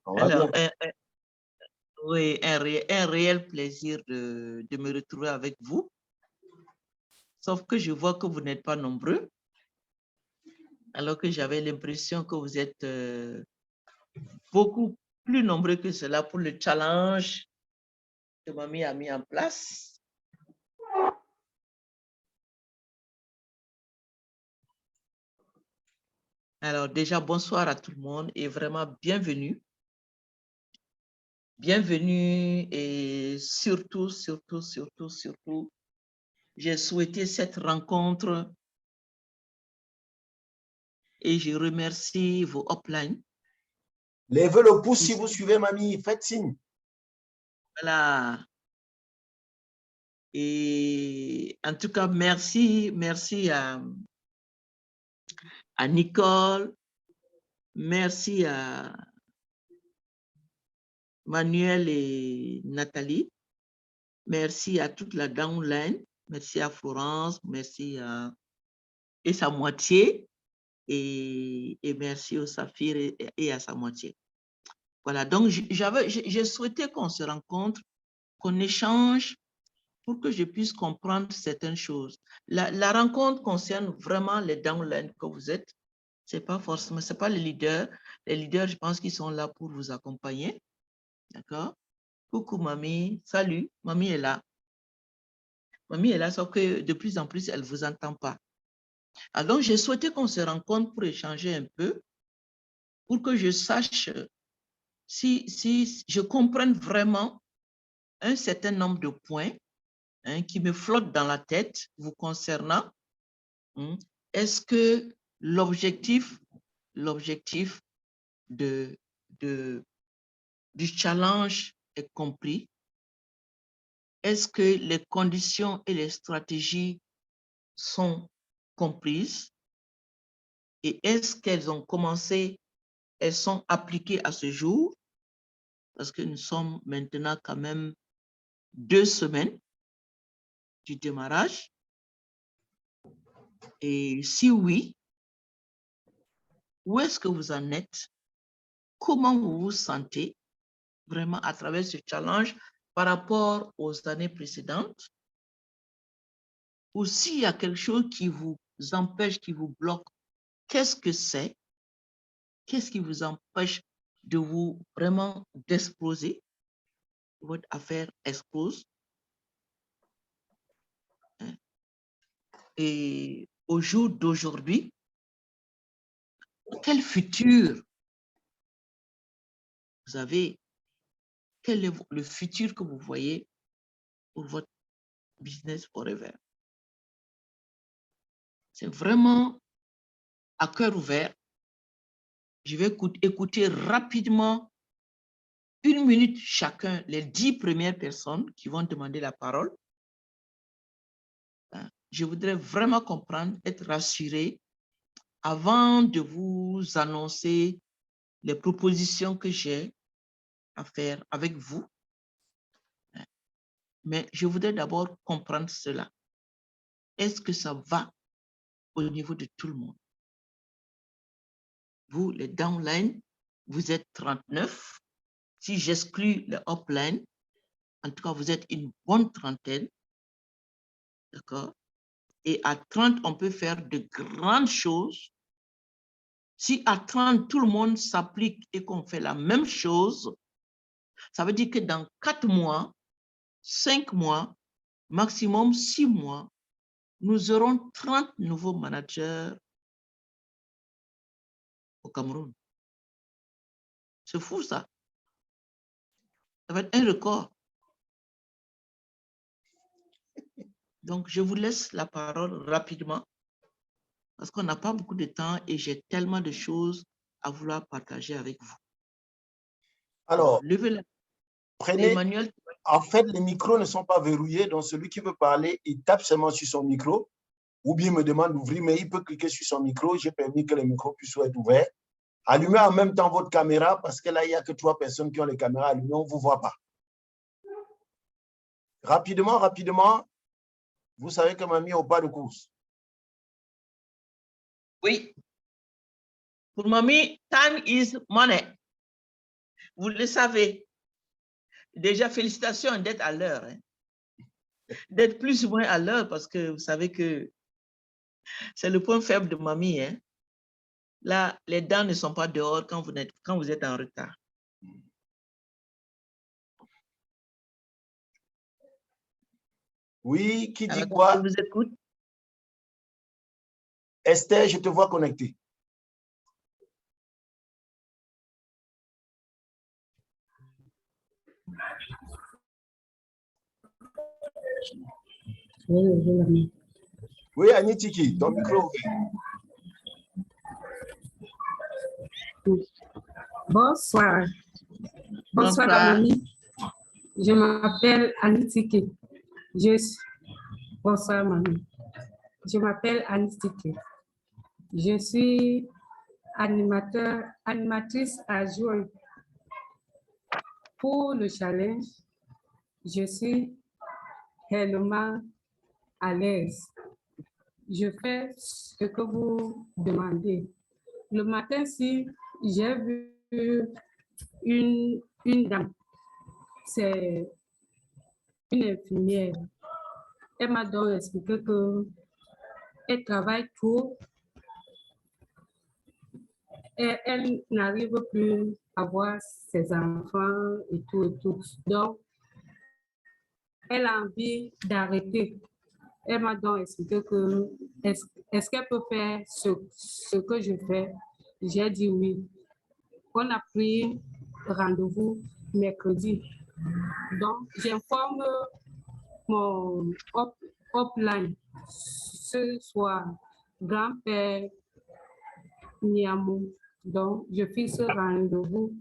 Alors, oui, un réel plaisir de me retrouver avec vous. Sauf que je vois que vous n'êtes pas nombreux, alors que j'avais l'impression que vous êtes beaucoup plus nombreux que cela pour le challenge que Mamie a mis en place. Alors déjà, bonsoir à tout le monde et vraiment bienvenue. Bienvenue et surtout, j'ai souhaité cette rencontre et je remercie vos uplines. Levez le pouce si vous suivez Mamie, faites signe. Voilà. Et en tout cas, merci à Nicole, merci à Manuel et Nathalie, merci à toute la downline, merci à Florence, merci à et sa moitié, et merci au Saphir et à sa moitié. Voilà, donc j'ai souhaité qu'on se rencontre, qu'on échange pour que je puisse comprendre certaines choses. La rencontre concerne vraiment les downlines que vous êtes. C'est pas forcément, c'est pas les leaders. Les leaders, je pense qu'ils sont là pour vous accompagner. D'accord? Coucou Mamie, salut, Mamie est là. Mamie est là, sauf que de plus en plus, elle ne vous entend pas. Alors, j'ai souhaité qu'on se rencontre pour échanger un peu, pour que je sache si je comprenne vraiment un certain nombre de points qui me flottent dans la tête vous concernant. Est-ce que l'objectif du challenge est compris? Est-ce que les conditions et les stratégies sont comprises? Et est-ce qu'elles ont commencé, elles sont appliquées à ce jour? Parce que nous sommes maintenant quand même 2 semaines du démarrage. Et si oui, où est-ce que vous en êtes? Comment vous vous sentez vraiment à travers ce challenge par rapport aux années précédentes? Ou s'il y a quelque chose qui vous empêche, qui vous bloque, qu'est-ce que c'est? Qu'est-ce qui vous empêche de vous vraiment d'exploser? Votre affaire explose. Et au jour d'aujourd'hui, quel futur vous avez? Quel est le futur que vous voyez pour votre business forever? C'est vraiment à cœur ouvert. Je vais écouter rapidement 1 minute chacun, les 10 premières personnes qui vont demander la parole. Je voudrais vraiment comprendre, être rassuré avant de vous annoncer les propositions que j'ai à faire avec vous. Mais je voudrais d'abord comprendre cela. Est-ce que ça va au niveau de tout le monde? Vous, les downline, vous êtes 39. Si j'exclus les upline, en tout cas, vous êtes une bonne trentaine. D'accord? Et à 30, on peut faire de grandes choses. Si à 30, tout le monde s'applique et qu'on fait la même chose, ça veut dire que dans 4 mois, 5 mois, maximum 6 mois, nous aurons 30 nouveaux managers au Cameroun. C'est fou ça. Ça va être un record. Donc, je vous laisse la parole rapidement parce qu'on n'a pas beaucoup de temps et j'ai tellement de choses à vouloir partager avec vous. Alors, levez la... prenez... Emmanuel. En fait, les micros ne sont pas verrouillés, donc celui qui veut parler, il tape seulement sur son micro ou bien me demande d'ouvrir, mais il peut cliquer sur son micro. J'ai permis que le micro puisse être ouvert. Allumez en même temps votre caméra parce que là, il n'y a que 3 personnes qui ont les caméras allumées, on ne vous voit pas. Rapidement, vous savez que Mamie est au pas de course. Oui. Pour Mamie, time is money. Vous le savez. Déjà, félicitations d'être à l'heure. Hein. D'être plus ou moins à l'heure parce que vous savez que c'est le point faible de mamie. Hein. Là, les dents ne sont pas dehors quand vous êtes en retard. Oui, qui dit Alors, quoi? je vous écoute. Esther, je te vois connecté. Oui, Anitiki, ton micro. Bonsoir. Bonsoir, Bonsoir. mamie. Je m'appelle Anitiki. Bonsoir, mamie. Je m'appelle Anitiki. Je suis animatrice adjointe. Pour le challenge, je suis réellement à l'aise. Je fais ce que vous demandez. Le matin, si j'ai vu une dame, c'est une infirmière. Elle m'a donc expliqué qu'elle travaille trop et elle n'arrive plus à voir ses enfants et tout. Donc, elle a envie d'arrêter. Elle m'a donc expliqué que est-ce qu'elle peut faire ce que je fais? J'ai dit oui. On a pris rendez-vous mercredi. Donc, j'informe mon upline ce soir, grand-père Niamou. Donc, je fixe rendez-vous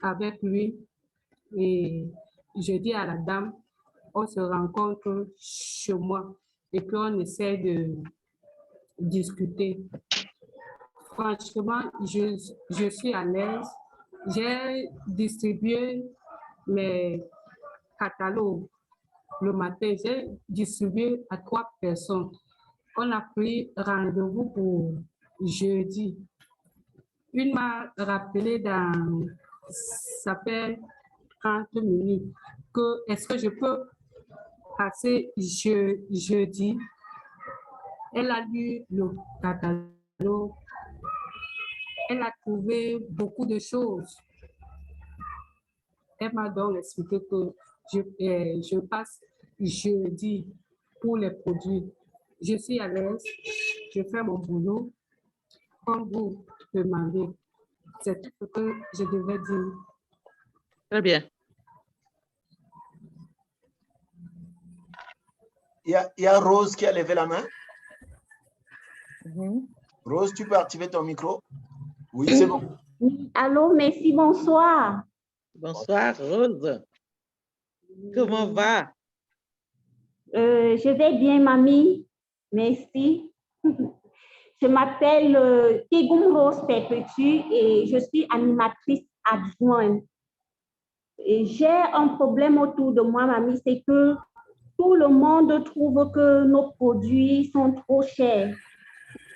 avec lui et je dis à la dame, on se rencontre chez moi et puis on essaie de discuter. Franchement, je suis à l'aise. J'ai distribué mes catalogues le matin. J'ai distribué à 3 personnes. On a pris rendez-vous pour jeudi. Une m'a rappelé ça fait 30 minutes que est-ce que je peux passer jeudi. Elle a lu le catalogue. Elle a trouvé beaucoup de choses. Elle m'a donc expliqué que je passe jeudi pour les produits. Je suis à l'aise, je fais mon boulot comme vous demandez. C'est tout ce que je devais dire. Très bien. Il y a Rose qui a levé la main. Rose, tu peux activer ton micro? Oui, c'est bon. Oui, allô, merci, bonsoir. Bonsoir, Rose. Comment va? Je vais bien, mamie. Merci. Je m'appelle Kegoum Rose Perpétue et je suis animatrice adjointe. Et j'ai un problème autour de moi, mamie, c'est que tout le monde trouve que nos produits sont trop chers.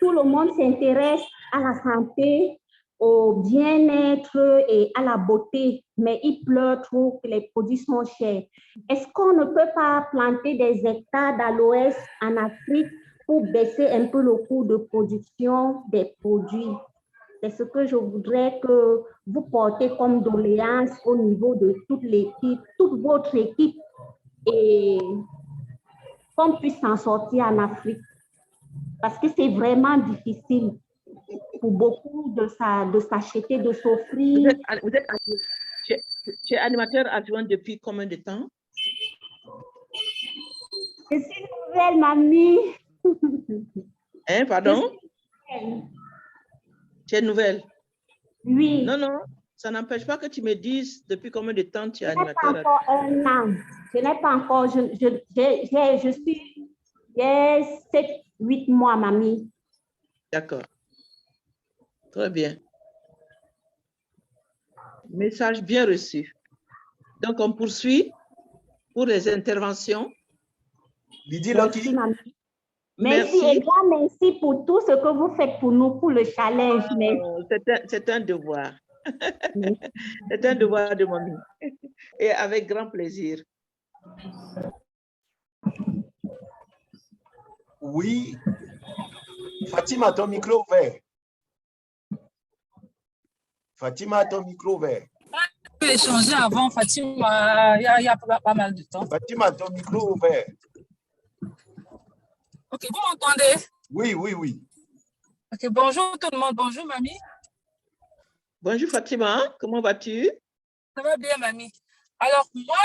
Tout le monde s'intéresse à la santé, au bien-être et à la beauté, mais ils pleurent trop que les produits sont chers. Est-ce qu'on ne peut pas planter des hectares d'aloès en Afrique pour baisser un peu le coût de production des produits? C'est ce que je voudrais que vous portez comme doléance au niveau de toute l'équipe, toute votre équipe, et qu'on puisse s'en sortir en Afrique. Parce que c'est vraiment difficile pour beaucoup de s'acheter, de s'offrir. Tu es animateur adjoint depuis combien de temps? Je suis nouvelle, mamie. Hein, pardon? Tu es nouvelle? Oui. Non, non, ça n'empêche pas que tu me dises depuis combien de temps tu es animateur. Je n'ai pas encore un an. Je n'ai pas encore, j'ai 7-8 mois, mamie. D'accord. Très bien. Message bien reçu. Donc, on poursuit pour les interventions. Merci, mamie. Merci, et grand merci pour tout ce que vous faites pour nous, pour le challenge. C'est un devoir. C'est un devoir de mamie. Et avec grand plaisir. Oui. Fatima, ton micro ouvert. Fatima, ton micro ouvert. On peut échanger avant, Fatima, il y a pas mal de temps. Fatima, ton micro ouvert. Ok, vous m'entendez? Oui, oui, oui. Ok, bonjour tout le monde. Bonjour, mamie. Bonjour, Fatima. Comment vas-tu? Ça va bien, mamie. Alors, moi,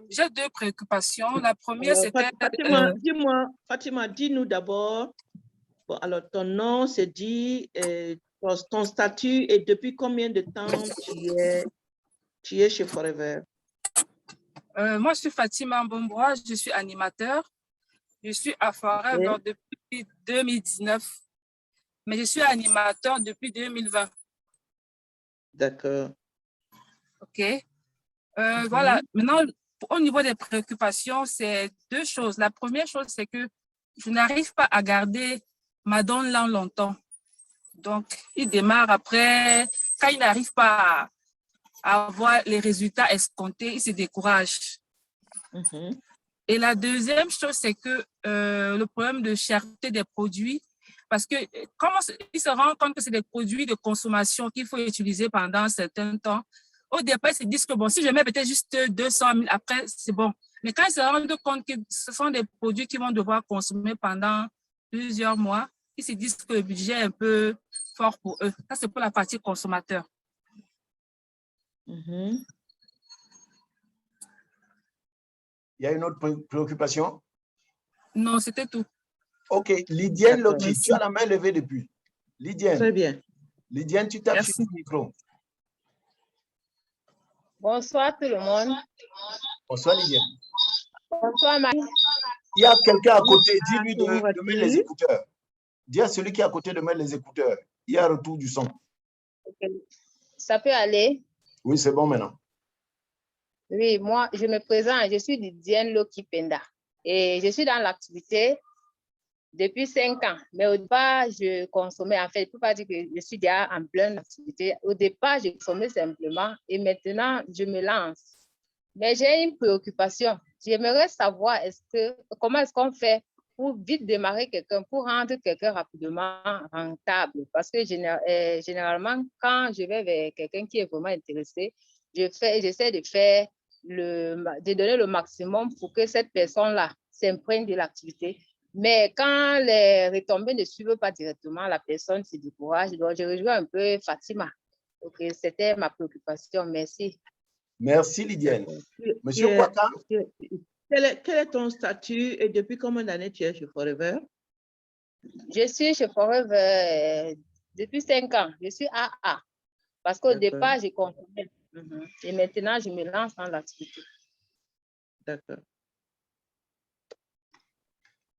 j'ai deux préoccupations. La première, c'était... Fatima, dis-moi, Fatima, dis-nous d'abord. Bon, alors, ton nom, c'est dit, ton statut et depuis combien de temps tu es chez Forever? Moi, je suis Fatima Mbomboa, je suis animateur. Je suis à Forever depuis 2019, mais je suis animateur depuis 2020. D'accord. OK. Voilà. Maintenant, au niveau des préoccupations, c'est deux choses. La première chose, c'est que je n'arrive pas à garder ma donne là longtemps. Donc, il démarre après. Quand il n'arrive pas à avoir les résultats escomptés, il se décourage. Et la deuxième chose, c'est que le problème de cherté des produits, parce que comment il se rend compte que c'est des produits de consommation qu'il faut utiliser pendant un certain temps. Au départ, ils se disent que bon, si je mets peut-être juste 200 000, après, c'est bon. Mais quand ils se rendent compte que ce sont des produits qu'ils vont devoir consommer pendant plusieurs mois, ils se disent que le budget est un peu fort pour eux. Ça, c'est pour la partie consommateur. Il y a une autre préoccupation? Non, c'était tout. OK. Lydienne Loki, tu as la main levée depuis. Lydienne. Très bien. Lydienne, tu tapes sur le micro. Bonsoir tout le monde. Bonsoir Lydienne. Bonsoir Marie. Il y a quelqu'un à côté, dis-lui de mettre les écouteurs. Dis à celui qui est à côté de mettre les écouteurs. Il y a un retour du son. Okay. Ça peut aller? Oui, c'est bon maintenant. Oui, moi, je me présente, je suis Lydienne Loki Penda et je suis dans l'activité depuis 5 ans. Mais au départ, je consommais, en fait, je ne peux pas dire que je suis déjà en pleine activité. Au départ, je consommais simplement et maintenant, je me lance. Mais j'ai une préoccupation. J'aimerais savoir comment est-ce qu'on fait pour vite démarrer quelqu'un, pour rendre quelqu'un rapidement rentable. Parce que généralement, quand je vais vers quelqu'un qui est vraiment intéressé, j'essaie de donner le maximum pour que cette personne-là s'imprègne de l'activité. Mais quand les retombées ne suivent pas directement, la personne se décourage. Donc, je rejoins un peu Fatima. Okay, c'était ma préoccupation. Merci. Merci, Lydienne. Monsieur Kwakam? Quel est ton statut et depuis combien d'années tu es chez Forever? Je suis chez Forever depuis 5 ans. Je suis AA. Parce qu'au départ, j'ai consommé. Et maintenant, je me lance dans l'activité. D'accord.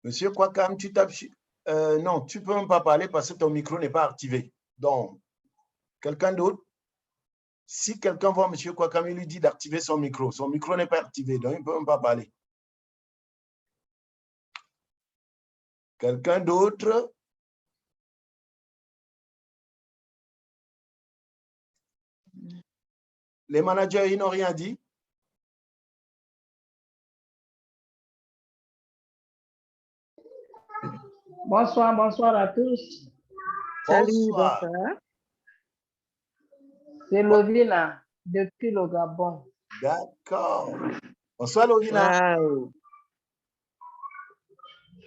Monsieur Kwakam, tu tapes... non, tu ne peux même pas parler parce que ton micro n'est pas activé. Donc, quelqu'un d'autre? Si quelqu'un voit monsieur Kwakam, il lui dit d'activer son micro. Son micro n'est pas activé, donc il ne peut même pas parler. Quelqu'un d'autre? Les managers, ils n'ont rien dit? Bonsoir, bonsoir à tous. Salut, bonsoir. C'est Lovina, depuis le Gabon. D'accord. Bonsoir, Lovina. Wow.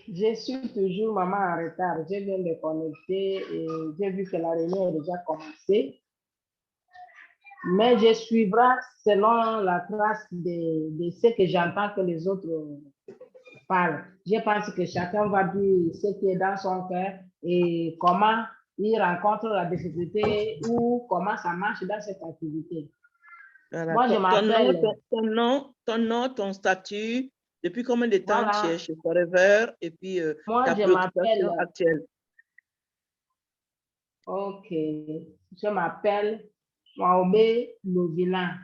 Je suis toujours maman en retard. Je viens de connecter et j'ai vu que la réunion est déjà commencée. Mais je suivrai selon la trace de ce que j'entends que les autres parlent. Je pense que chacun va dire ce qui est dans son cœur et comment il rencontre la difficulté ou comment ça marche dans cette activité. Voilà. Moi, je m'appelle... Ton nom, ton statut, depuis combien de temps Voilà. tu es chez Forever et puis moi, ta préoccupation actuelle? Ok. Je m'appelle Maobé Lovina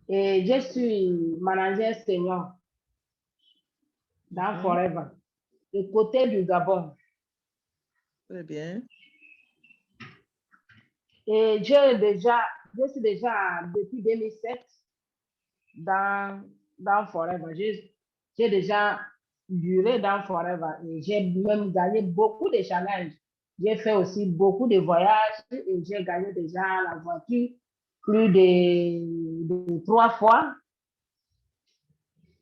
et je suis manager senior dans Forever, du côté du Gabon. Très bien. Et je suis déjà depuis 2007 dans Forever. J'ai déjà duré dans Forever et j'ai même gagné beaucoup de challenges. J'ai fait aussi beaucoup de voyages et j'ai gagné déjà la voiture plus de 3 fois.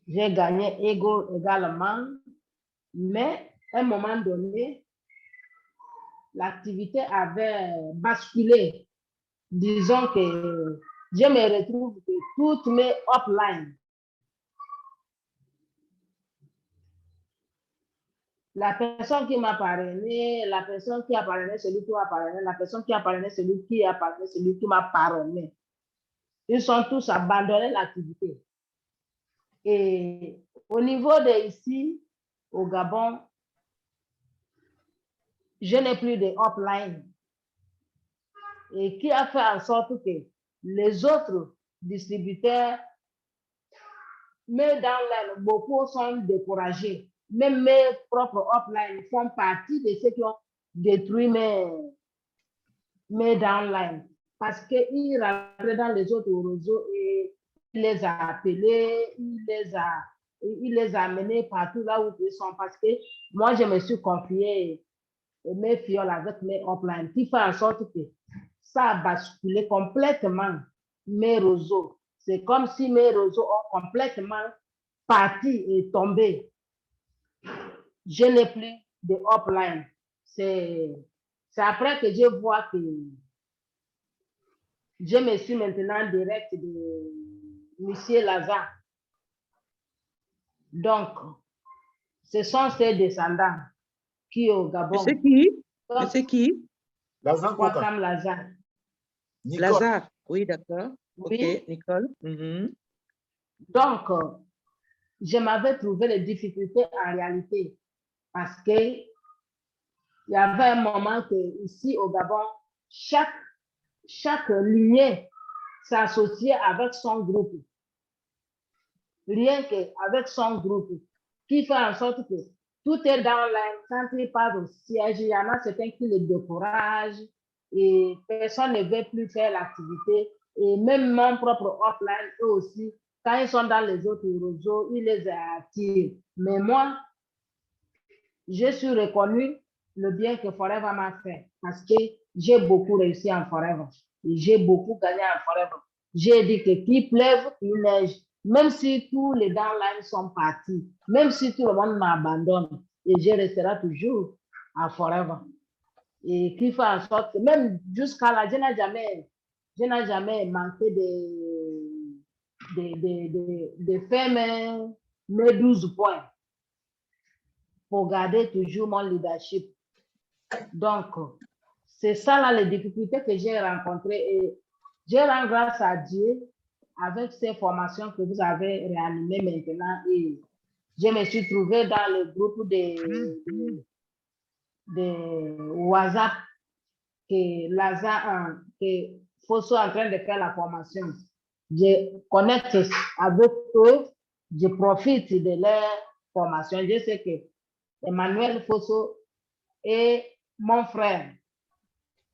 J'ai gagné également, mais à un moment donné, l'activité avait basculé. Disons que je me retrouve que toutes mes uplines, la personne qui m'a parrainé, la personne qui a parrainé celui qui m'a parrainé, la personne qui a parrainé celui qui a parrainé celui qui m'a parrainé, ils sont tous abandonnés l'activité. Et au niveau de ici, au Gabon, je n'ai plus de upline. Et qui a fait en sorte que les autres distributeurs, mais dans l'air, beaucoup sont découragés. Même mes propres uplines font partie de ceux qui ont détruit mes downlines. Parce qu'ils rentraient dans les autres réseaux et il les a appelés, il les a amenés partout là où ils sont. Parce que moi, je me suis confié mes fioles avec mes uplines, qui fait en sorte que ça a basculé complètement mes réseaux. C'est comme si mes réseaux ont complètement parti et tombé. Je n'ai plus de upline. C'est après que je vois que je me suis maintenant direct de M. Lazare. Donc, ce sont ses descendants qui au Gabon. C'est qui? C'est qui? Lazare Koka. Wakam Lazare. Nicole. Lazare. Oui, d'accord. Oui. Ok, Nicole. Mhm. Donc, je m'avais trouvé les difficultés en réalité parce que il y avait un moment que ici au Gabon, chaque lignée s'associait avec son groupe. Rien qu'avec son groupe, qui fait en sorte que tout est dans l'air. Quand il parle au siège, il y en a certains qui les découragent et personne ne veut plus faire l'activité. Et même mon propre offline, eux aussi, quand ils sont dans les autres réseaux, ils les attirent. Mais moi, je suis reconnu le bien que Forever m'a fait parce que j'ai beaucoup réussi en Forever et j'ai beaucoup gagné en Forever. J'ai dit que qu'il pleuve, il neige, même si tous les downlines sont partis, même si tout le monde m'abandonne, et je resterai toujours en Forever. Et qui fait en sorte que même jusqu'à là, je n'ai jamais manqué de faire mes 12 points pour garder toujours mon leadership. Donc, c'est ça là les difficultés que j'ai rencontrées et je rends grâce à Dieu avec ces formations que vous avez réanimées maintenant et je me suis trouvée dans le groupe de WhatsApp que Fosso est en train de faire la formation. Je connecte avec eux, je profite de leur formation. Je sais que Emmanuel Fosso est mon frère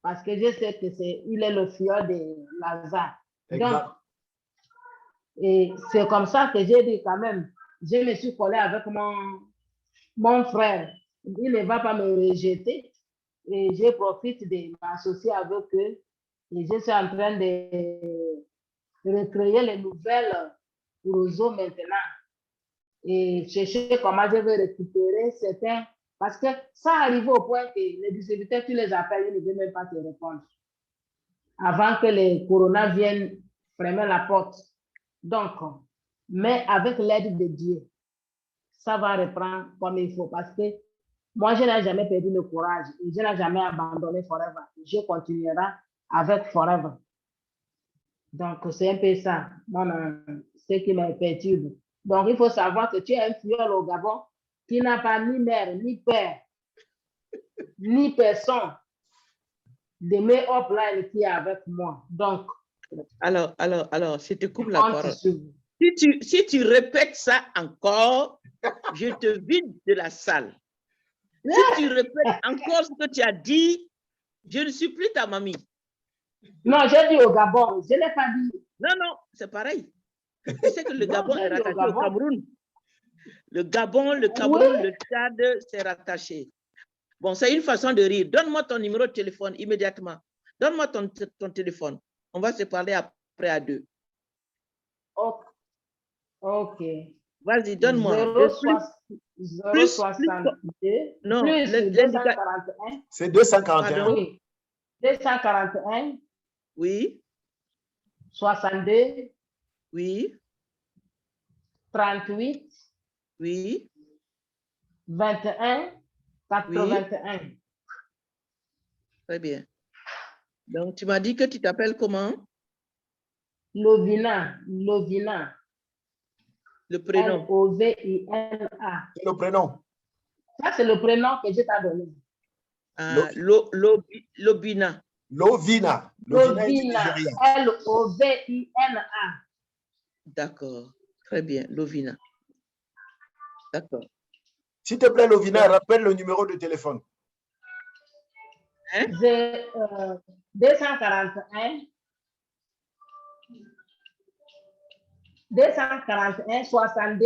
parce que je sais que il est le fils de Lazare. Donc, et c'est comme ça que j'ai dit quand même, je me suis collé avec mon frère. Il ne va pas me rejeter et je profite de m'associer avec eux et je suis en train de recréer les nouvelles réseaux maintenant et chercher comment je vais récupérer certains. Parce que ça arrive au point que les distributeurs, tu les appelles, ils ne veulent même pas te répondre. Avant que les corona viennent fermer la porte. Donc, mais avec l'aide de Dieu, ça va reprendre comme il faut. Parce que moi, je n'ai jamais perdu le courage et je n'ai jamais abandonné Forever. Je continuerai avec Forever. Donc, c'est un peu ça, ce qui me perturbe. Donc, il faut savoir que tu es un fiole au Gabon qui n'a pas ni mère, ni père, ni personne de mes uplines qui est avec moi. Donc, alors, je te coupe la parole. Si Si tu répètes ça encore, je te vide de la salle. Si tu répètes encore ce que tu as dit, je ne suis plus ta mamie. Non, j'ai dit au Gabon. Je ne l'ai pas dit. Non, non, c'est pareil. Tu sais que le Non, Gabon j'ai est dit au rattaché au Gabon. Cameroun. Le Gabon, le Cameroun, le Tchad, c'est rattaché. Bon, c'est une façon de rire. Donne-moi ton numéro de téléphone immédiatement. Donne-moi ton téléphone. On va se parler après à deux. Ok. Vas-y, donne-moi. 062 Non, plus 241. C'est 241. Pardon? Oui. 241. Oui. 62. Oui. 38. Oui. 21. 81. Oui. Très bien. Donc, tu m'as dit que tu t'appelles comment? Lovina. Lovina. Le prénom. Lovina. C'est le prénom. Ça, c'est le prénom que je t'ai donné. Ah, Lobina. Lovina. Lovina est du Nigeria. Lovina. D'accord. Très bien, Lovina. D'accord. S'il te plaît, Lovina, rappelle le numéro de téléphone. Hein? 241. 241, 62,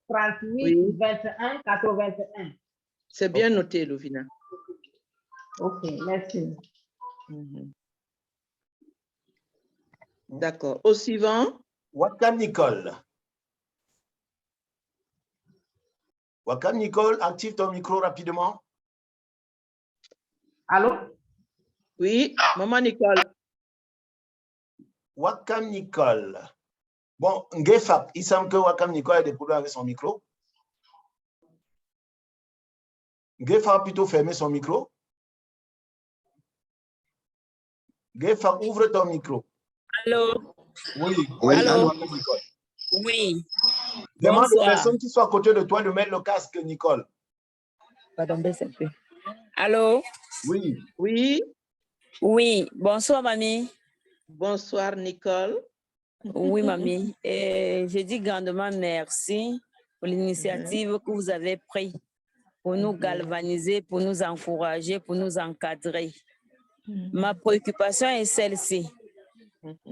38, Oui. 21, 81. C'est bien noté, Lovina. Ok, merci. D'accord. Au suivant. Wakam Nicole. Wakam Nicole, active ton micro rapidement. Allô? Oui, maman Nicole. Wakam Nicole. Bon, Ngefap, il semble que Wakam Nicole a des problèmes avec son micro. Ngefap a plutôt fermé son micro. Ngefap, ouvre ton micro. Allô? Oui, Allô? Wakam Nicole. Oui. Demande aux Bonsoir. personnes qui sont à côté de toi de mettre le casque, Nicole. Pardon, baisse un peu. Allô? Oui. Oui. Oui. Bonsoir, mamie. Bonsoir, Nicole. Oui, mamie. Et je dis grandement merci pour l'initiative que vous avez prise pour nous galvaniser, pour nous encourager, pour nous encadrer. Ma préoccupation est celle-ci.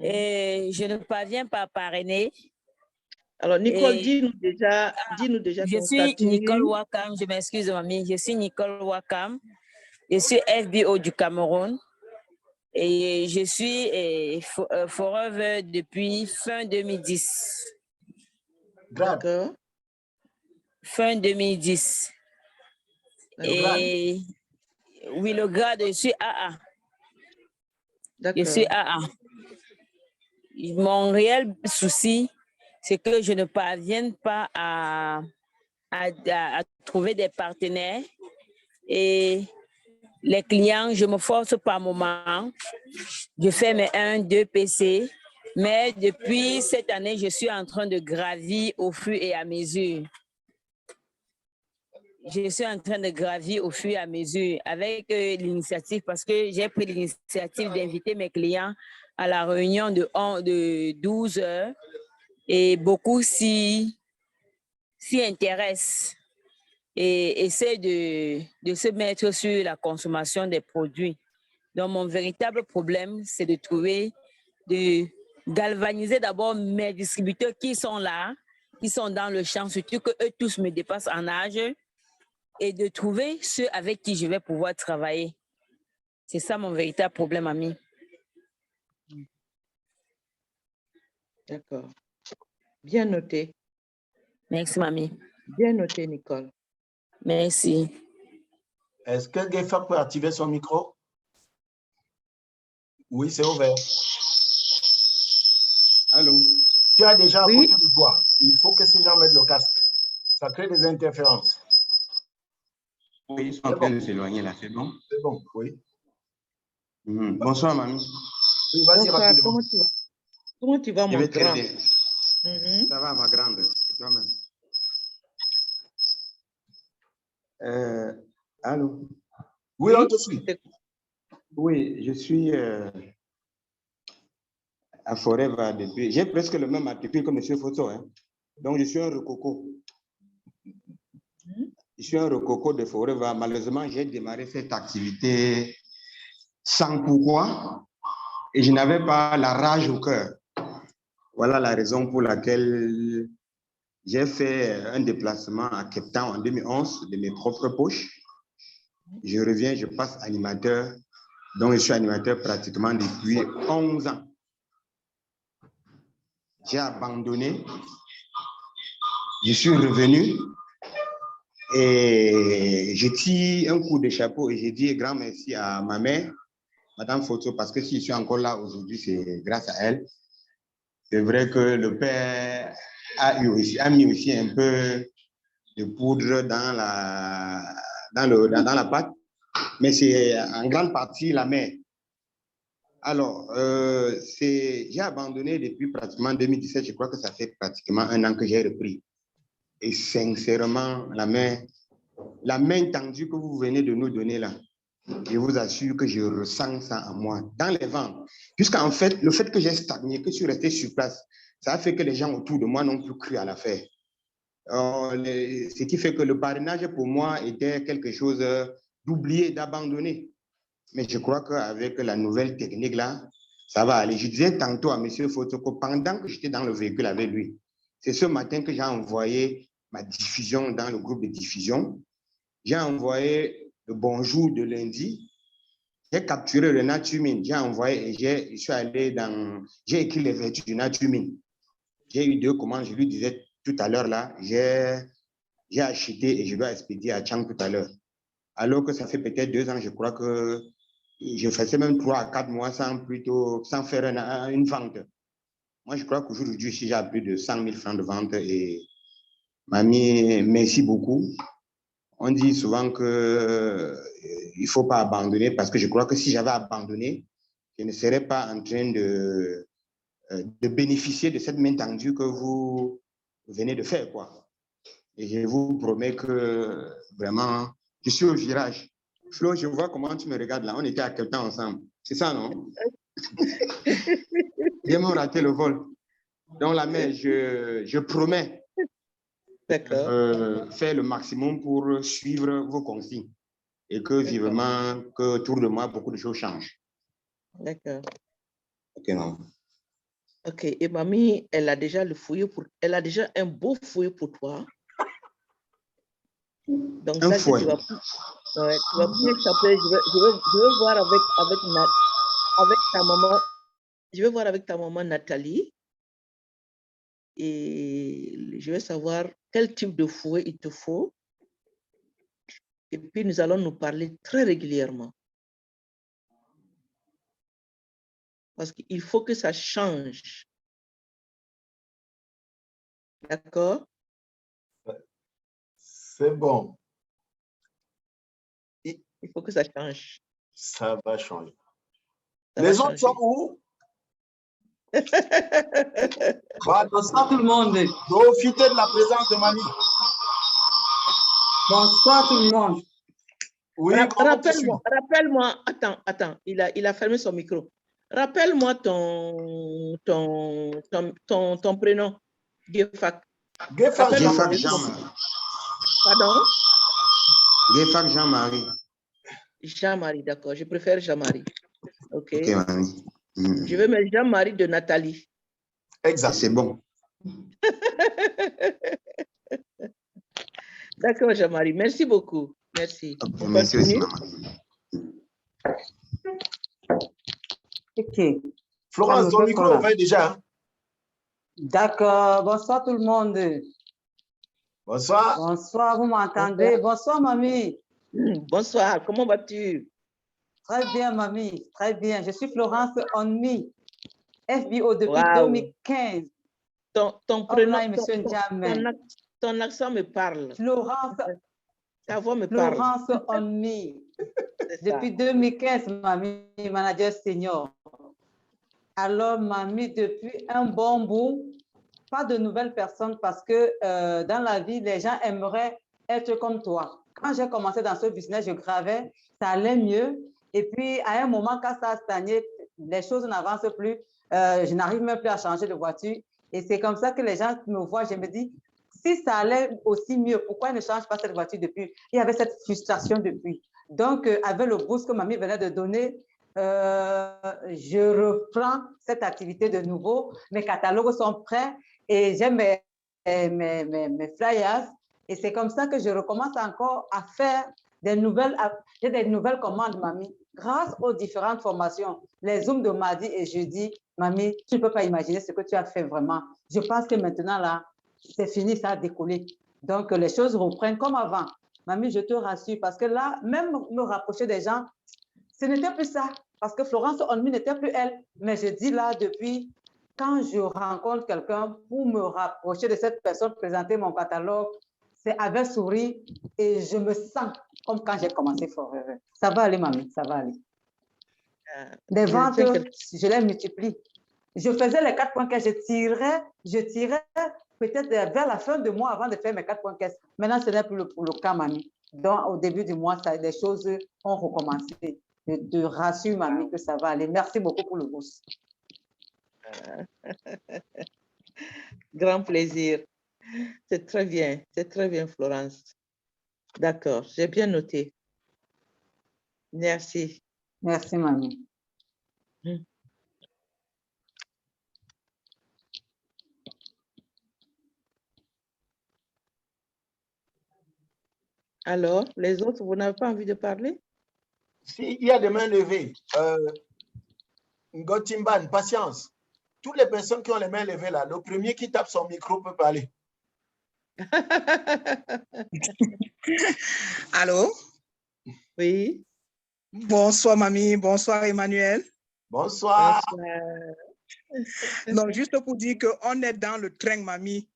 Et je ne parviens pas à parrainer. Alors, Nicole, Et dis-nous déjà je ton suis statut. Nicole Wakam, je m'excuse, mamie. Je suis Nicole Wakam. Je suis FBO du Cameroun. Et je suis forever depuis fin 2010. D'accord. Fin 2010. Et oui, le grade, je suis AA. Je suis AA. Mon réel souci, c'est que je ne parviens pas à trouver des partenaires. Et les clients, je me force par moment. Je fais mes 1, 2 PC. Mais depuis cette année, je suis en train de gravir au fur et à mesure. Je suis en train de gravir au fur et à mesure avec l'initiative, parce que j'ai pris l'initiative d'inviter mes clients à la réunion de 12 heures et beaucoup s'y intéressent et essaient de se mettre sur la consommation des produits. Donc, mon véritable problème, c'est de galvaniser d'abord mes distributeurs qui sont là, qui sont dans le champ, surtout qu'eux tous me dépassent en âge, et de trouver ceux avec qui je vais pouvoir travailler. C'est ça mon véritable problème, ami. D'accord. Bien noté. Merci, mamie. Bien noté, Nicole. Merci. Est-ce que Gefa peut activer son micro? Oui, c'est ouvert. Allô? Tu as déjà à côté de toi. Il faut que ces gens mettent le casque. Ça crée des interférences. Oui, ils sont en train de s'éloigner là, c'est bon? C'est bon, oui. Bonsoir, mamie. Oui, vas-y rapidement. Comment tu vas, mon vais très grand? bien. Ça va, ma grande. Et toi-même? Allô? Oui, on te suit. Oui, je suis à Forever depuis. J'ai presque le même matricule que M. Photo. Hein. Donc, je suis un rococo. Je suis un rococo de Forever. Malheureusement, j'ai démarré cette activité sans pourquoi. et je n'avais pas la rage au cœur. Voilà la raison pour laquelle j'ai fait un déplacement à Cape Town en 2011 de mes propres poches. Je reviens, je passe animateur, donc je suis animateur pratiquement depuis 11 ans. J'ai abandonné, je suis revenu et je tire un coup de chapeau et j'ai dit grand merci à ma mère, Madame Photo, parce que si je suis encore là aujourd'hui, c'est grâce à elle. C'est vrai que le père a mis aussi un peu de poudre dans la pâte, mais c'est en grande partie la mère. Alors, j'ai abandonné depuis pratiquement 2017, je crois que ça fait pratiquement 1 an que j'ai repris. Et sincèrement, la main tendue que vous venez de nous donner là, je vous assure que je ressens ça en moi, dans les vents. Puisqu'en fait, le fait que j'ai stagné, que je suis resté sur place, ça a fait que les gens autour de moi n'ont plus cru à l'affaire. Ce qui fait que le parrainage pour moi était quelque chose d'oublié, d'abandonné. Mais je crois qu'avec la nouvelle technique là, ça va aller. Je disais tantôt à M. Fotoko, pendant que j'étais dans le véhicule avec lui, c'est ce matin que j'ai envoyé ma diffusion dans le groupe de diffusion. J'ai envoyé le bonjour de lundi. J'ai capturé le Natumin. J'ai envoyé et j'ai écrit les vertus du Natumin. J'ai eu 2 commandes, je lui disais tout à l'heure là, j'ai acheté et je dois expédier à Tchang tout à l'heure. Alors que ça fait peut-être 2 ans, je crois que je faisais même 3 à 4 mois sans faire une vente. Moi, je crois qu'aujourd'hui, j'ai plus de 100 000 francs de vente et mamie, merci beaucoup. On dit souvent qu'il ne faut pas abandonner parce que je crois que si j'avais abandonné, je ne serais pas en train de bénéficier de cette main tendue que vous venez de faire, quoi. Et je vous promets que vraiment, je suis au virage. Flo, je vois comment tu me regardes là. On était à quel temps ensemble? C'est ça, non? J'ai même raté le vol. Donc, la mère, je promets faire le maximum pour suivre vos consignes et que vivement, que autour de moi, beaucoup de choses changent. D'accord. Ok, non. Ok, et mamie, elle a déjà elle a déjà un beau fouet pour toi. Donc, Un ça, fouet. tu vas bien échapper. Je vais voir avec ta maman. Je vais voir avec ta maman Nathalie. Et je vais savoir quel type de fouet il te faut. Et puis, nous allons nous parler très régulièrement. Parce qu'il faut que ça change. D'accord? C'est bon. Il faut que ça change. Ça va changer. Ça Les va autres sont changer. où? Bonsoir tout le monde. Profitez de la présence de mamie. Bonsoir tout le monde. Oui, rappelle-moi, attends, il a fermé son micro. Rappelle-moi ton prénom, Gefak. Gefak Jean-Marie. Pardon? Gefak Jean-Marie. Jean-Marie, d'accord. Je préfère Jean-Marie. OK. Ok, mamie. Je vais mettre Jean-Marie de Nathalie. Exact. C'est bon. D'accord, Jean-Marie. Merci beaucoup. Merci. Okay, merci aussi, maman. Ok. Florence, ton micro est ouvert déjà. D'accord. Bonsoir tout le monde. Bonsoir. Bonsoir, vous m'entendez? Bonsoir, mamie. Bonsoir, comment vas-tu? Très bien, mamie. Très bien. Je suis Florence Onmi, FBO depuis 2015. Ton prénom, ton accent me parle. Florence. Ta voix me parle. Florence Onmi. Depuis 2015, mamie, manager senior. Alors, mamie, depuis un bon bout, pas de nouvelles personnes parce que dans la vie, les gens aimeraient être comme toi. Quand j'ai commencé dans ce business, je gravais, ça allait mieux. Et puis, à un moment, quand ça a stagné, les choses n'avancent plus. Je n'arrive même plus à changer de voiture. Et c'est comme ça que les gens me voient. Je me dis, si ça allait aussi mieux, pourquoi ils ne changent pas cette voiture depuis? Il y avait cette frustration depuis. Donc, avec le boost que mamie venait de donner, je reprends cette activité de nouveau. Mes catalogues sont prêts et j'ai mes flyers. Et c'est comme ça que je recommence encore à faire des nouvelles commandes, mamie. Grâce aux différentes formations, les Zooms de mardi et jeudi, mamie, tu ne peux pas imaginer ce que tu as fait vraiment. Je pense que maintenant, là, c'est fini, ça a décollé. Donc, les choses reprennent comme avant. Mamie, je te rassure, parce que là, même me rapprocher des gens, ce n'était plus ça. Parce que Florence Onmi n'était plus elle. Mais je dis là, depuis quand je rencontre quelqu'un pour me rapprocher de cette personne, présenter mon catalogue, c'est avec sourire et je me sens comme quand j'ai commencé Forever. Ça va aller, mamie, ça va aller. Les ventes, je les multiplie. Je faisais les 4 points que je tirais peut-être vers la fin du mois avant de faire mes 4 points caisse. Maintenant, ce n'est plus le cas, mamie. Donc, au début du mois, les choses ont recommencé. Je te rassure, mamie, que ça va aller. Merci beaucoup pour le boost. Grand plaisir. C'est très bien, Florence. D'accord, j'ai bien noté. Merci. Merci, mamie. Alors, les autres, vous n'avez pas envie de parler? Si, il y a des mains levées. Ngotimban, patience. Toutes les personnes qui ont les mains levées là, le premier qui tape son micro peut parler. Allô? Oui. Bonsoir, mamie. Bonsoir, Emmanuel. Bonsoir. Non, juste pour dire qu'on est dans le train, mamie.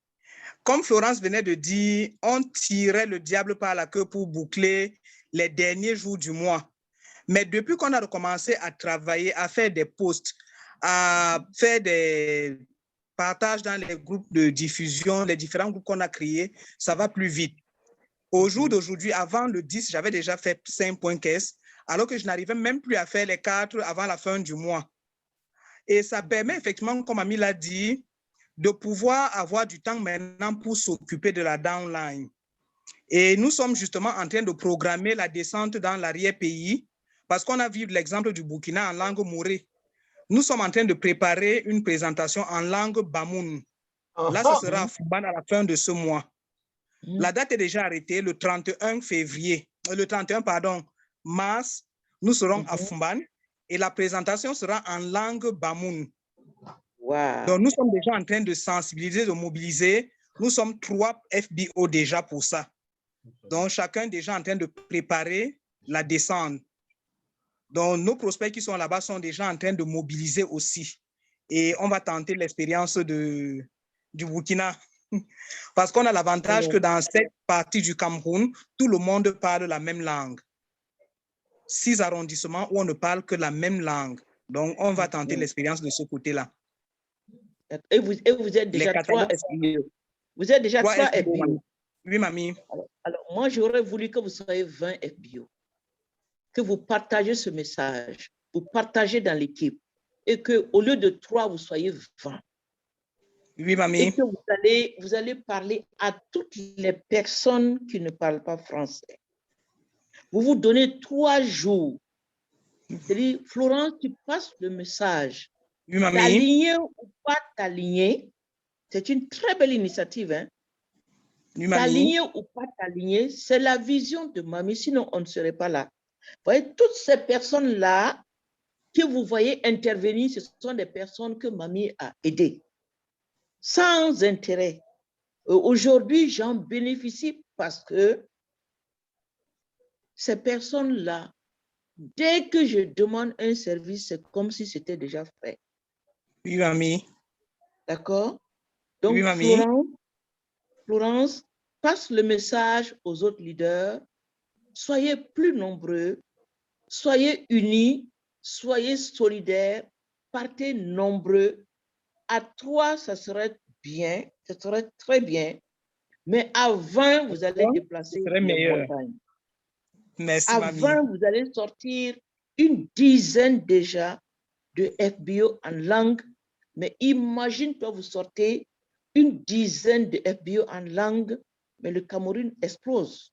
Comme Florence venait de dire, on tirait le diable par la queue pour boucler les derniers jours du mois. Mais depuis qu'on a recommencé à travailler, à faire des posts, à faire des partages dans les groupes de diffusion, les différents groupes qu'on a créés, ça va plus vite. Au jour d'aujourd'hui, avant le 10, j'avais déjà fait 5 points caisse, alors que je n'arrivais même plus à faire les 4 avant la fin du mois. Et ça permet effectivement, comme Ami l'a dit, de pouvoir avoir du temps maintenant pour s'occuper de la downline. Et nous sommes justement en train de programmer la descente dans l'arrière-pays parce qu'on a vu l'exemple du Burkina en langue mourée. Nous sommes en train de préparer une présentation en langue bamoun. Là, ce sera à Fouban à la fin de ce mois. La date est déjà arrêtée, le 31 mars, nous serons à Fouban et la présentation sera en langue bamoun. Wow. Donc, nous sommes déjà en train de sensibiliser, de mobiliser. Nous sommes 3 FBO déjà pour ça. Donc, chacun déjà en train de préparer la descente. Donc, nos prospects qui sont là-bas sont déjà en train de mobiliser aussi. Et on va tenter l'expérience du Burkina. Parce qu'on a l'avantage que dans cette partie du Cameroun, tout le monde parle la même langue. 6 arrondissements où on ne parle que la même langue. Donc, on va tenter l'expérience de ce côté-là. Et vous êtes déjà 3 FBO. Vous êtes déjà 3 FBO. Oui, mamie. Alors, moi, j'aurais voulu que vous soyez 20 FBO. Que vous partagez ce message, vous partagez dans l'équipe et qu'au lieu de 3, vous soyez 20. Oui, mamie. Et que vous allez parler à toutes les personnes qui ne parlent pas français. Vous vous donnez 3 jours. C'est-à-dire, Florence, tu passes le message. Oui, mamie. T'aligner ou pas t'aligner, c'est une très belle initiative. Hein? Oui, t'aligner ou pas t'aligner, c'est la vision de mamie, sinon on ne serait pas là. Vous voyez, toutes ces personnes-là que vous voyez intervenir, ce sont des personnes que mamie a aidées, sans intérêt. Aujourd'hui, j'en bénéficie parce que ces personnes-là, dès que je demande un service, c'est comme si c'était déjà fait. Oui, mamie. D'accord? Donc, oui, mamie. Florence, passe le message aux autres leaders. Soyez plus nombreux, soyez unis, soyez solidaires, partez nombreux. À 3, ça serait bien, ça serait très bien. Mais à 20, vous allez déplacer les montagnes. Merci, à mamie. 20, vous allez sortir une dizaine déjà de FBO en langue. Mais imagine-toi, vous sortez une dizaine de FBO en langue, mais le Cameroun explose.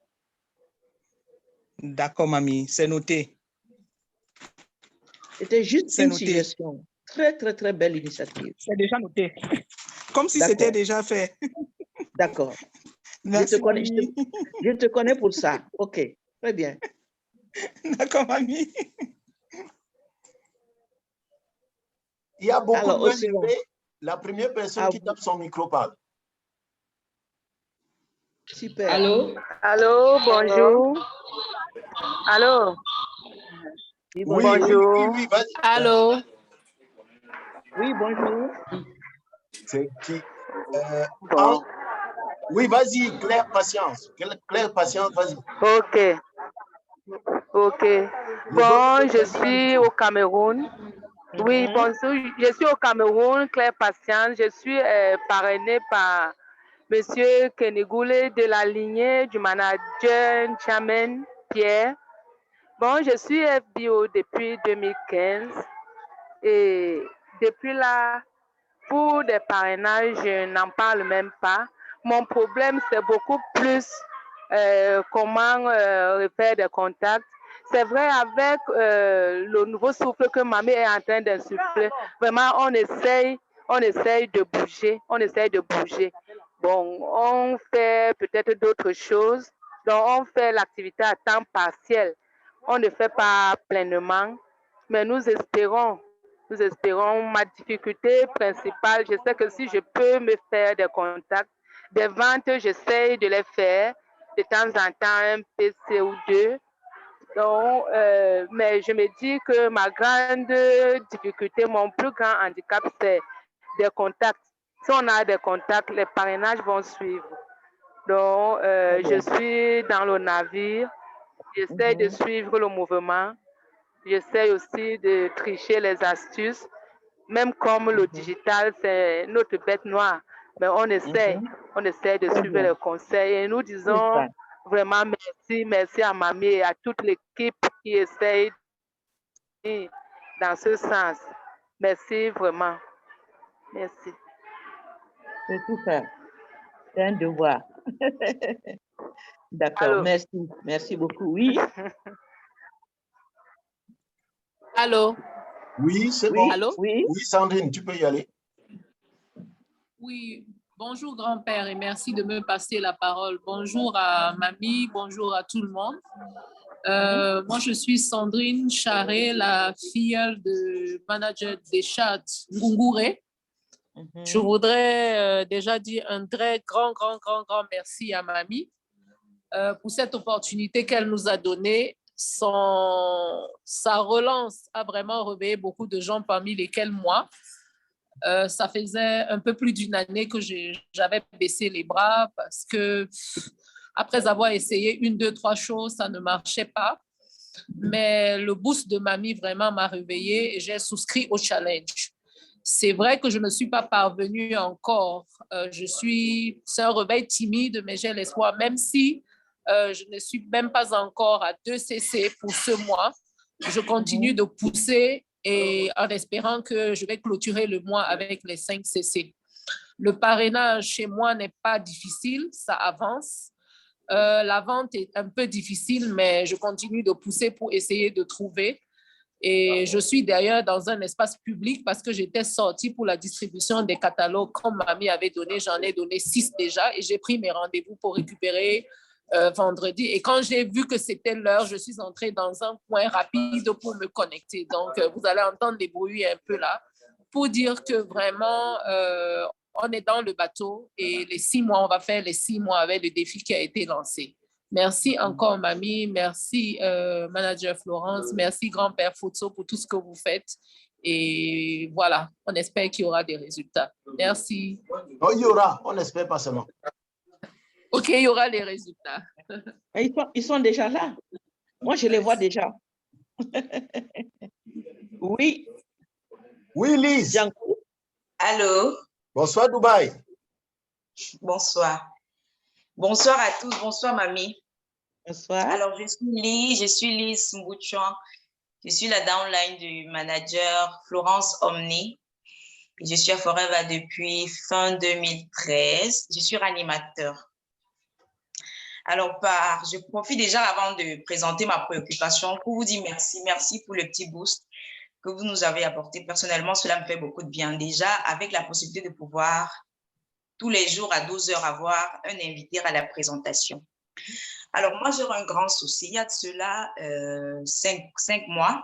D'accord, mamie, c'est noté. C'était juste C'est une noté. suggestion. Très, très, très belle initiative. C'est déjà noté. Comme si c'était déjà fait. D'accord. Merci, Je te connais pour ça. OK, très bien. D'accord, mamie. Il y a beaucoup Alors, de mains aussi bon. levées. La première personne qui tape son micro parle. Super. Allô? Allô, bonjour. Allô? Oui, bonjour. Oui, vas-y. Allô? Oui, bonjour. C'est qui? Oui, vas-y, Claire Patience. Claire Patience, vas-y. Ok. Ok. Bon, je suis au Cameroun. Oui, bonjour. Je suis au Cameroun, Claire Patience. Je suis parrainée par Monsieur Kenegoule de la lignée du manager Chamen Pierre. Bon, je suis FBO depuis 2015 et depuis là, pour des parrainages, je n'en parle même pas. Mon problème, c'est beaucoup plus comment refaire des contacts. C'est vrai, avec le nouveau souffle que mamie est en train d'insuffler, vraiment, on essaye de bouger. Bon, on fait peut-être d'autres choses. Donc, on fait l'activité à temps partiel. On ne fait pas pleinement, mais nous espérons. Ma difficulté principale, je sais que si je peux me faire des contacts, des ventes, j'essaie de les faire de temps en temps, un PC ou deux. Donc, mais je me dis que ma grande difficulté, mon plus grand handicap, c'est des contacts. Si on a des contacts, les parrainages vont suivre. Donc, je suis dans le navire, j'essaie de suivre le mouvement, j'essaie aussi de tricher les astuces, même comme le digital, c'est notre bête noire. Mais on essaie de suivre les conseils et nous disons vraiment merci à mamie et à toute l'équipe qui essaye dans ce sens. Merci vraiment. Merci. C'est tout faire. C'est un devoir. D'accord, merci. Merci beaucoup. Oui. Allô? Oui, c'est bon. Allô? Oui, Sandrine, tu peux y aller. Oui, bonjour grand-père et merci de me passer la parole. Bonjour à mamie, bonjour à tout le monde. Moi, je suis Sandrine Charret, la filleule de manager des chats Ngungure. Je voudrais déjà dire un très grand merci à mamie pour cette opportunité qu'elle nous a donnée. Sa relance a vraiment réveillé beaucoup de gens, parmi lesquels moi. Ça faisait un peu plus d'une année que j'avais baissé les bras parce que après avoir essayé 1, 2, 3 choses, ça ne marchait pas. Mais le boost de mamie vraiment m'a réveillée et j'ai souscrit au challenge. C'est vrai que je ne suis pas parvenue encore. C'est un réveil timide, mais j'ai l'espoir, même si je ne suis même pas encore à 2 CC pour ce mois. Je continue de pousser et en espérant que je vais clôturer le mois avec les 5 CC. Le parrainage chez moi n'est pas difficile, ça avance. La vente est un peu difficile, mais je continue de pousser pour essayer de trouver. Et je suis d'ailleurs dans un espace public parce que j'étais sortie pour la distribution des catalogues comme mamie avait donné. J'en ai donné 6 déjà et j'ai pris mes rendez-vous pour récupérer vendredi. Et quand j'ai vu que c'était l'heure, je suis entrée dans un coin rapide pour me connecter. Donc, vous allez entendre des bruits un peu là pour dire que vraiment, on est dans le bateau et les 6 mois, on va faire les 6 mois avec le défi qui a été lancé. Merci encore, mamie. Merci, manager Florence. Merci, grand-père Foutso, pour tout ce que vous faites. Et voilà, on espère qu'il y aura des résultats. Merci. Non, il y aura, on n'espère pas seulement. OK, il y aura les résultats. Ils sont déjà là. Moi, je les vois déjà. Oui. Oui, Lise. Allô? Bonsoir, Dubaï. Bonsoir. Bonsoir à tous. Bonsoir, mamie. Bonsoir. Alors, je suis Lise Mbouchouan. Je suis la downline du manager Florence Omni. Je suis à Forever depuis fin 2013. Je suis animateur. Alors, je profite déjà avant de présenter ma préoccupation pour vous dire merci. Merci pour le petit boost. que vous nous avez apporté. Personnellement, cela me fait beaucoup de bien. Déjà, avec la possibilité de pouvoir tous les jours à 12 heures avoir un invité à la présentation. Alors, moi, j'ai un grand souci. Il y a de cela 5 mois,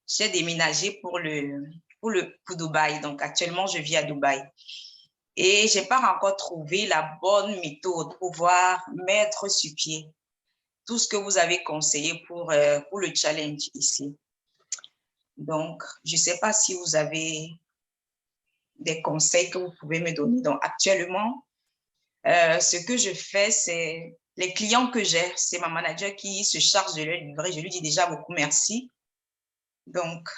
j'ai déménagé pour Dubaï. Donc, actuellement, je vis à Dubaï. Et je n'ai pas encore trouvé la bonne méthode pour pouvoir mettre sur pied tout ce que vous avez conseillé pour le challenge ici. Donc, je ne sais pas si vous avez des conseils que vous pouvez me donner. Donc, actuellement, ce que je fais, c'est les clients que j'ai, c'est ma manager qui se charge de les livrer. Je lui dis déjà beaucoup merci. Donc,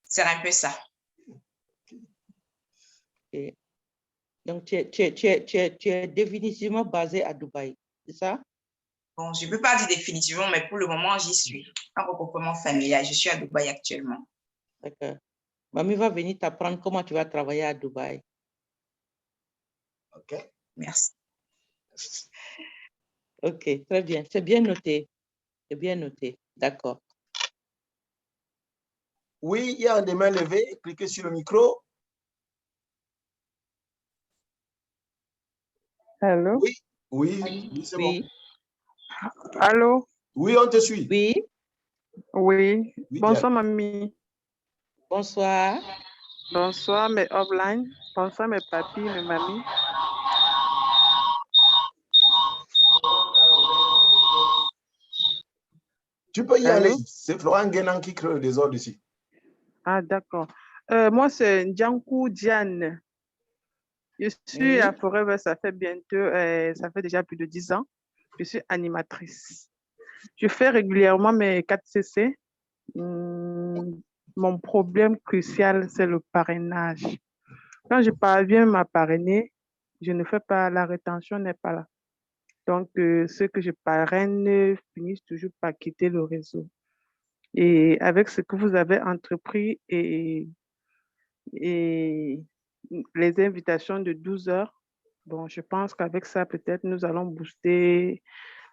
c'est un peu ça. Okay. Donc, tu es définitivement basé à Dubaï, c'est ça? Bon, je ne peux pas dire définitivement, mais pour le moment, j'y suis. Un regroupement familial. Je suis à Dubaï actuellement. D'accord. Mamie va venir t'apprendre comment tu vas travailler à Dubaï. OK. Merci. OK, très bien. C'est bien noté. C'est bien noté. D'accord. Oui, il y a des mains levées. Cliquez sur le micro. Allô? Oui, c'est bon. Allô? Oui, on te suit. Oui. Oui. Oui, Bonsoir, mamie. Bonsoir. Bonsoir, mes offline. Bonsoir, mes papis, mes mamies. Tu peux y Allô? aller. C'est Florent Guénan qui crée le désordre ici. Ah, d'accord. Moi, c'est Ndjankou Diane. Je suis à Forever, ça fait bientôt, ça fait déjà plus de 10 ans. Je suis animatrice. Je fais régulièrement mes 4CC. Mon problème crucial, c'est le parrainage. Quand je parviens à parrainer, je ne fais pas, la rétention n'est pas là. Donc, ceux que je parraine finissent toujours par quitter le réseau. Et avec ce que vous avez entrepris et les invitations de 12 heures, bon, je pense qu'avec ça, peut-être, nous allons booster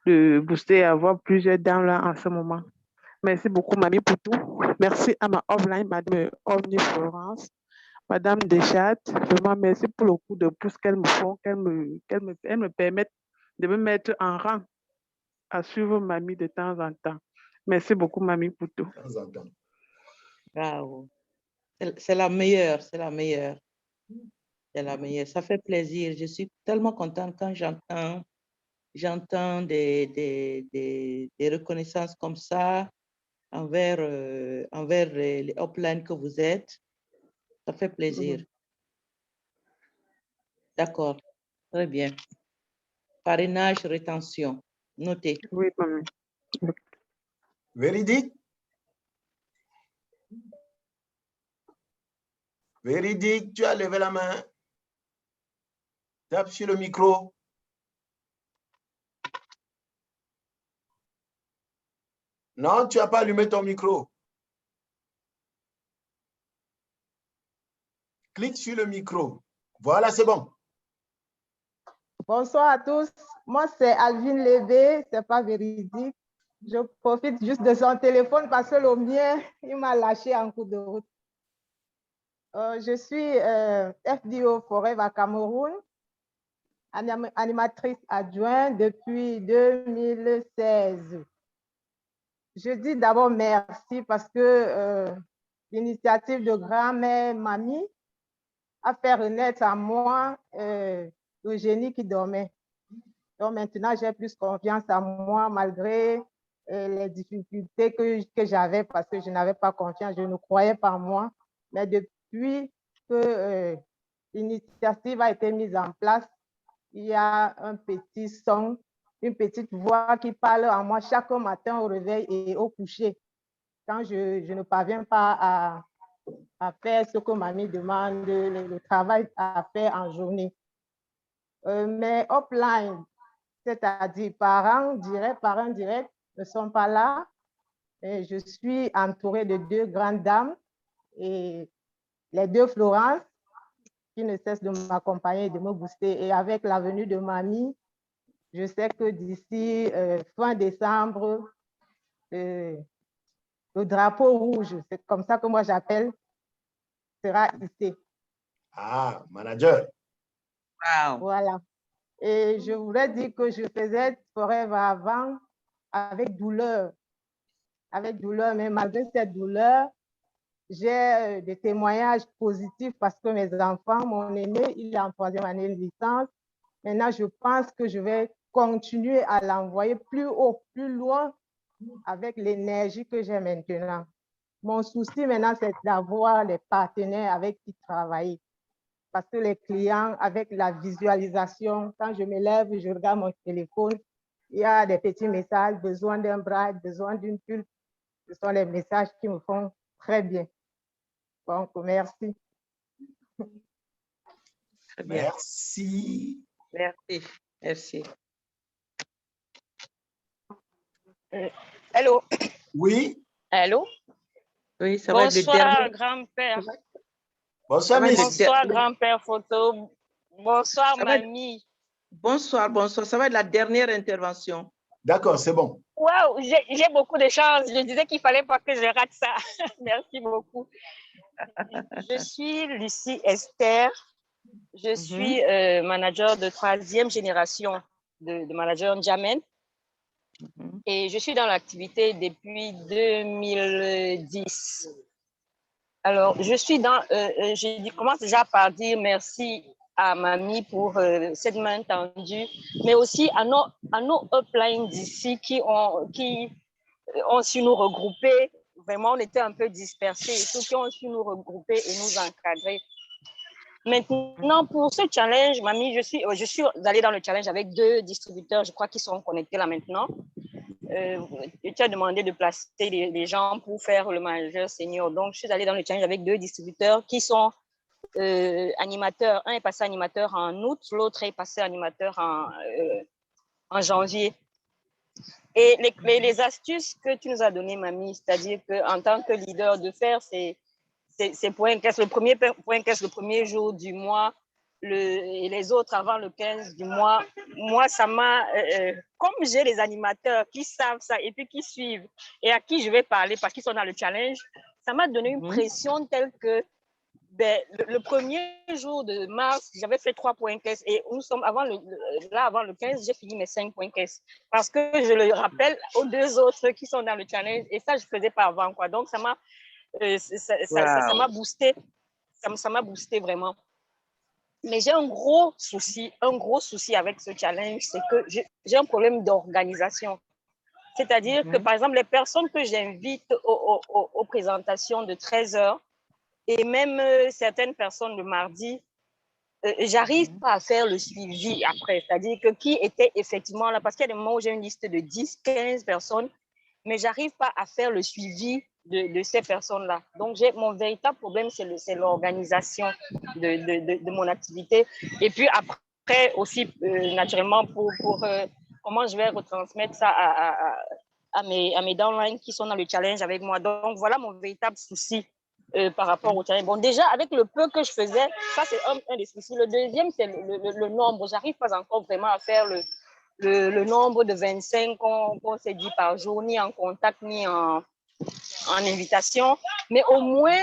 et avoir plusieurs dents là en ce moment. Merci beaucoup, Mamie, pour tout. Merci à ma offline, Madame Ovni Florence, Madame Deschat. Vraiment, merci pour le coup de pouce qu'elles me font, qu'elles me permettent de me mettre en rang à suivre Mamie de temps en temps. Merci beaucoup, Mamie, pour tout. Bravo. C'est la meilleure, c'est la meilleure. C'est la meilleure. Ça fait plaisir. Je suis tellement contente quand j'entends des reconnaissances comme ça envers les uplines que vous êtes. Ça fait plaisir. D'accord. Très bien. Parrainage, rétention. Notez. Oui, mamie. Véridique? Véridique, tu as levé la main. Tape sur le micro. Non, tu n'as pas allumé ton micro. Clique sur le micro. Voilà, c'est bon. Bonsoir à tous. Moi, c'est Alvin Lébé. Ce n'est pas véridique. Je profite juste de son téléphone parce que le mien, il m'a lâché en cours de route. Je suis FDO Forever Cameroun, animatrice adjointe depuis 2016. Je dis d'abord merci parce que l'initiative de grand-mère Mamie a fait renaître à moi le génie qui dormait. Donc maintenant, j'ai plus confiance en moi malgré les difficultés que j'avais parce que je n'avais pas confiance, je ne croyais pas en moi. Mais depuis que l'initiative a été mise en place, il y a un petit son, une petite voix qui parle en moi chaque matin au réveil et au coucher. Quand je ne parviens pas à faire ce que mamie demande, le travail à faire en journée. Mais offline, c'est-à-dire parents directs ne sont pas là. Et je suis entourée de 2 grandes dames et les 2 Florence qui ne cessent de m'accompagner et de me booster. Et avec la venue de mamie, je sais que d'ici fin décembre, le drapeau rouge, c'est comme ça que moi j'appelle, sera hissé. Ah, manager. Wow. Voilà. Et je voulais dire que je faisais Forever avant avec douleur. Avec douleur, mais malgré cette douleur, j'ai des témoignages positifs parce que mes enfants, mon aîné, il est en 3e année de licence. Maintenant, je pense que je vais continuer à l'envoyer plus haut, plus loin avec l'énergie que j'ai maintenant. Mon souci maintenant, c'est d'avoir les partenaires avec qui travailler. Parce que les clients, avec la visualisation, quand je me lève, je regarde mon téléphone, il y a des petits messages, besoin d'un bras, besoin d'une pulpe. Ce sont les messages qui me font très bien. Donc, merci. Très bien. Merci. Merci. Merci. Allô? Oui? Allô? Oui, ça va être le Bonsoir, dernier. grand-père. Bonsoir, miss. Bonsoir, grand-père photo. Bonsoir, mamie. Bonsoir, bonsoir. Ça va être la dernière intervention. D'accord, c'est bon. Waouh, j'ai beaucoup de chance. Je disais qu'il ne fallait pas que je rate ça. Merci beaucoup. Je suis Lucie Esther. Je suis manager de 3e génération de manager Njamen. Et je suis dans l'activité depuis 2010. Alors, je suis dans, je commence déjà par dire merci à mamie pour cette main tendue, mais aussi à nos uplines d'ici qui ont su nous regrouper. Vraiment, on était un peu dispersés et ceux qui ont su nous regrouper et nous encadrer. Maintenant, pour ce challenge, mamie, je suis allée dans le challenge avec 2 distributeurs, je crois qu'ils sont connectés là maintenant. Tu as demandé de placer les gens pour faire le manager senior. Donc, je suis allée dans le challenge avec 2 distributeurs qui sont animateurs. Un est passé animateur en août, l'autre est passé animateur en janvier. Et les astuces que tu nous as données, mamie, c'est-à-dire qu'en tant que leader, de faire ces points caisse, le premier point caisse le premier jour du mois, et les autres avant le 15 du mois, moi, ça m'a, comme j'ai les animateurs qui savent ça et puis qui suivent et à qui je vais parler parce qu'ils sont dans le challenge, ça m'a donné une pression telle que le premier jour de mars, j'avais fait 3 points caisse et nous sommes avant le 15, j'ai fini mes 5 points caisse parce que je le rappelle aux 2 autres qui sont dans le challenge et ça, je ne faisais pas avant, quoi. Donc, ça m'a boosté, ça m'a boosté vraiment. Mais j'ai un gros souci avec ce challenge, c'est que j'ai un problème d'organisation. C'est-à-dire que, par exemple, les personnes que j'invite aux présentations de 13h et même certaines personnes le mardi, j'arrive pas à faire le suivi après. C'est-à-dire que qui était effectivement là, parce qu'il y a des moments où j'ai une liste de 10, 15 personnes, mais j'arrive pas à faire le suivi de ces personnes-là. Donc, mon véritable problème, c'est l'organisation de mon activité. Et puis après aussi, naturellement, pour comment je vais retransmettre ça à mes downlines qui sont dans le challenge avec moi. Donc, voilà mon véritable souci par rapport au challenge. Bon, déjà, avec le peu que je faisais, ça, c'est un des soucis. Le deuxième, c'est le nombre. J'arrive pas encore vraiment à faire le nombre de 25 qu'on s'est dit par jour, ni en contact, ni en invitation. Mais au moins,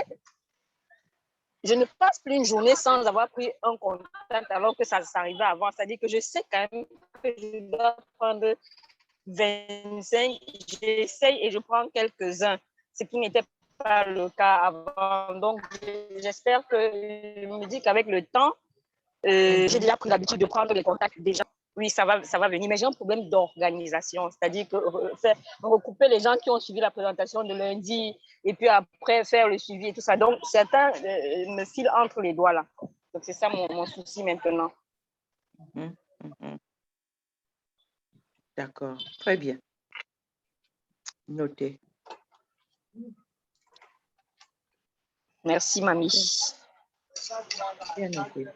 je ne passe plus une journée sans avoir pris un contact alors que ça s'arrivait avant. C'est-à-dire que je sais quand même que je dois prendre 25. J'essaye et je prends quelques-uns, ce qui n'était pas le cas avant. Donc, j'espère que je me dis qu'avec le temps, j'ai déjà pris l'habitude de prendre les contacts déjà. Oui, ça va venir, mais j'ai un problème d'organisation, c'est-à-dire que recouper les gens qui ont suivi la présentation de lundi et puis après faire le suivi et tout ça. Donc, certains me filent entre les doigts là. Donc, c'est ça mon souci maintenant. D'accord, très bien. Noté. Merci, mamie. Bien noté.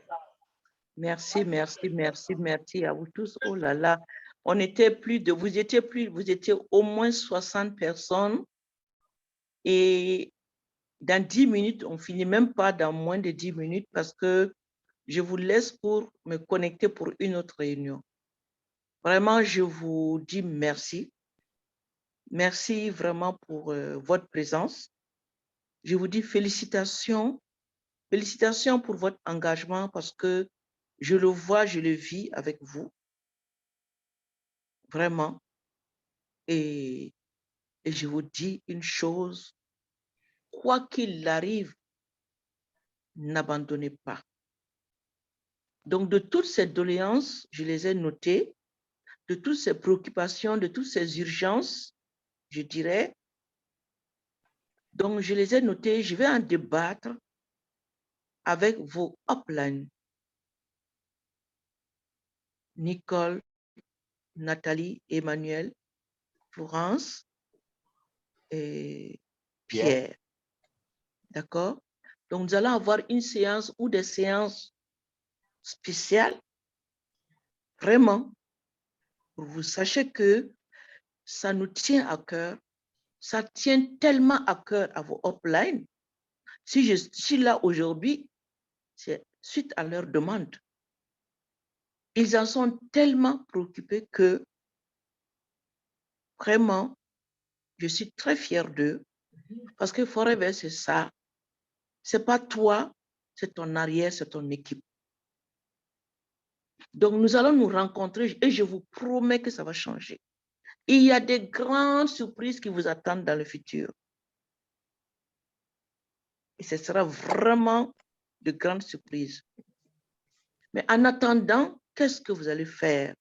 Merci, merci, merci, merci à vous tous. Oh là là, vous étiez au moins 60 personnes et dans 10 minutes, on ne finit même pas dans moins de 10 minutes parce que je vous laisse pour me connecter pour une autre réunion. Vraiment, je vous dis merci. merci vraiment pour votre présence. Je vous dis félicitations. Félicitations pour votre engagement parce que je le vois, je le vis avec vous. Vraiment. Et je vous dis une chose, quoi qu'il arrive, n'abandonnez pas. Donc, de toutes ces doléances, je les ai notées, de toutes ces préoccupations, de toutes ces urgences, je dirais. Donc, je les ai notées, je vais en débattre avec vos uplines. Nicole, Nathalie, Emmanuel, Florence et Pierre. D'accord? Donc, nous allons avoir une séance ou des séances spéciales, vraiment, pour que vous sachiez que ça nous tient à cœur, ça tient tellement à cœur à vos uplines. Si je suis là aujourd'hui, c'est suite à leur demande. Ils en sont tellement préoccupés que, vraiment, je suis très fière d'eux, parce que Forever, c'est ça. C'est pas toi, c'est ton arrière, c'est ton équipe. Donc, nous allons nous rencontrer et je vous promets que ça va changer. Il y a des grandes surprises qui vous attendent dans le futur. Et ce sera vraiment de grandes surprises. Mais en attendant, qu'est-ce que vous allez faire?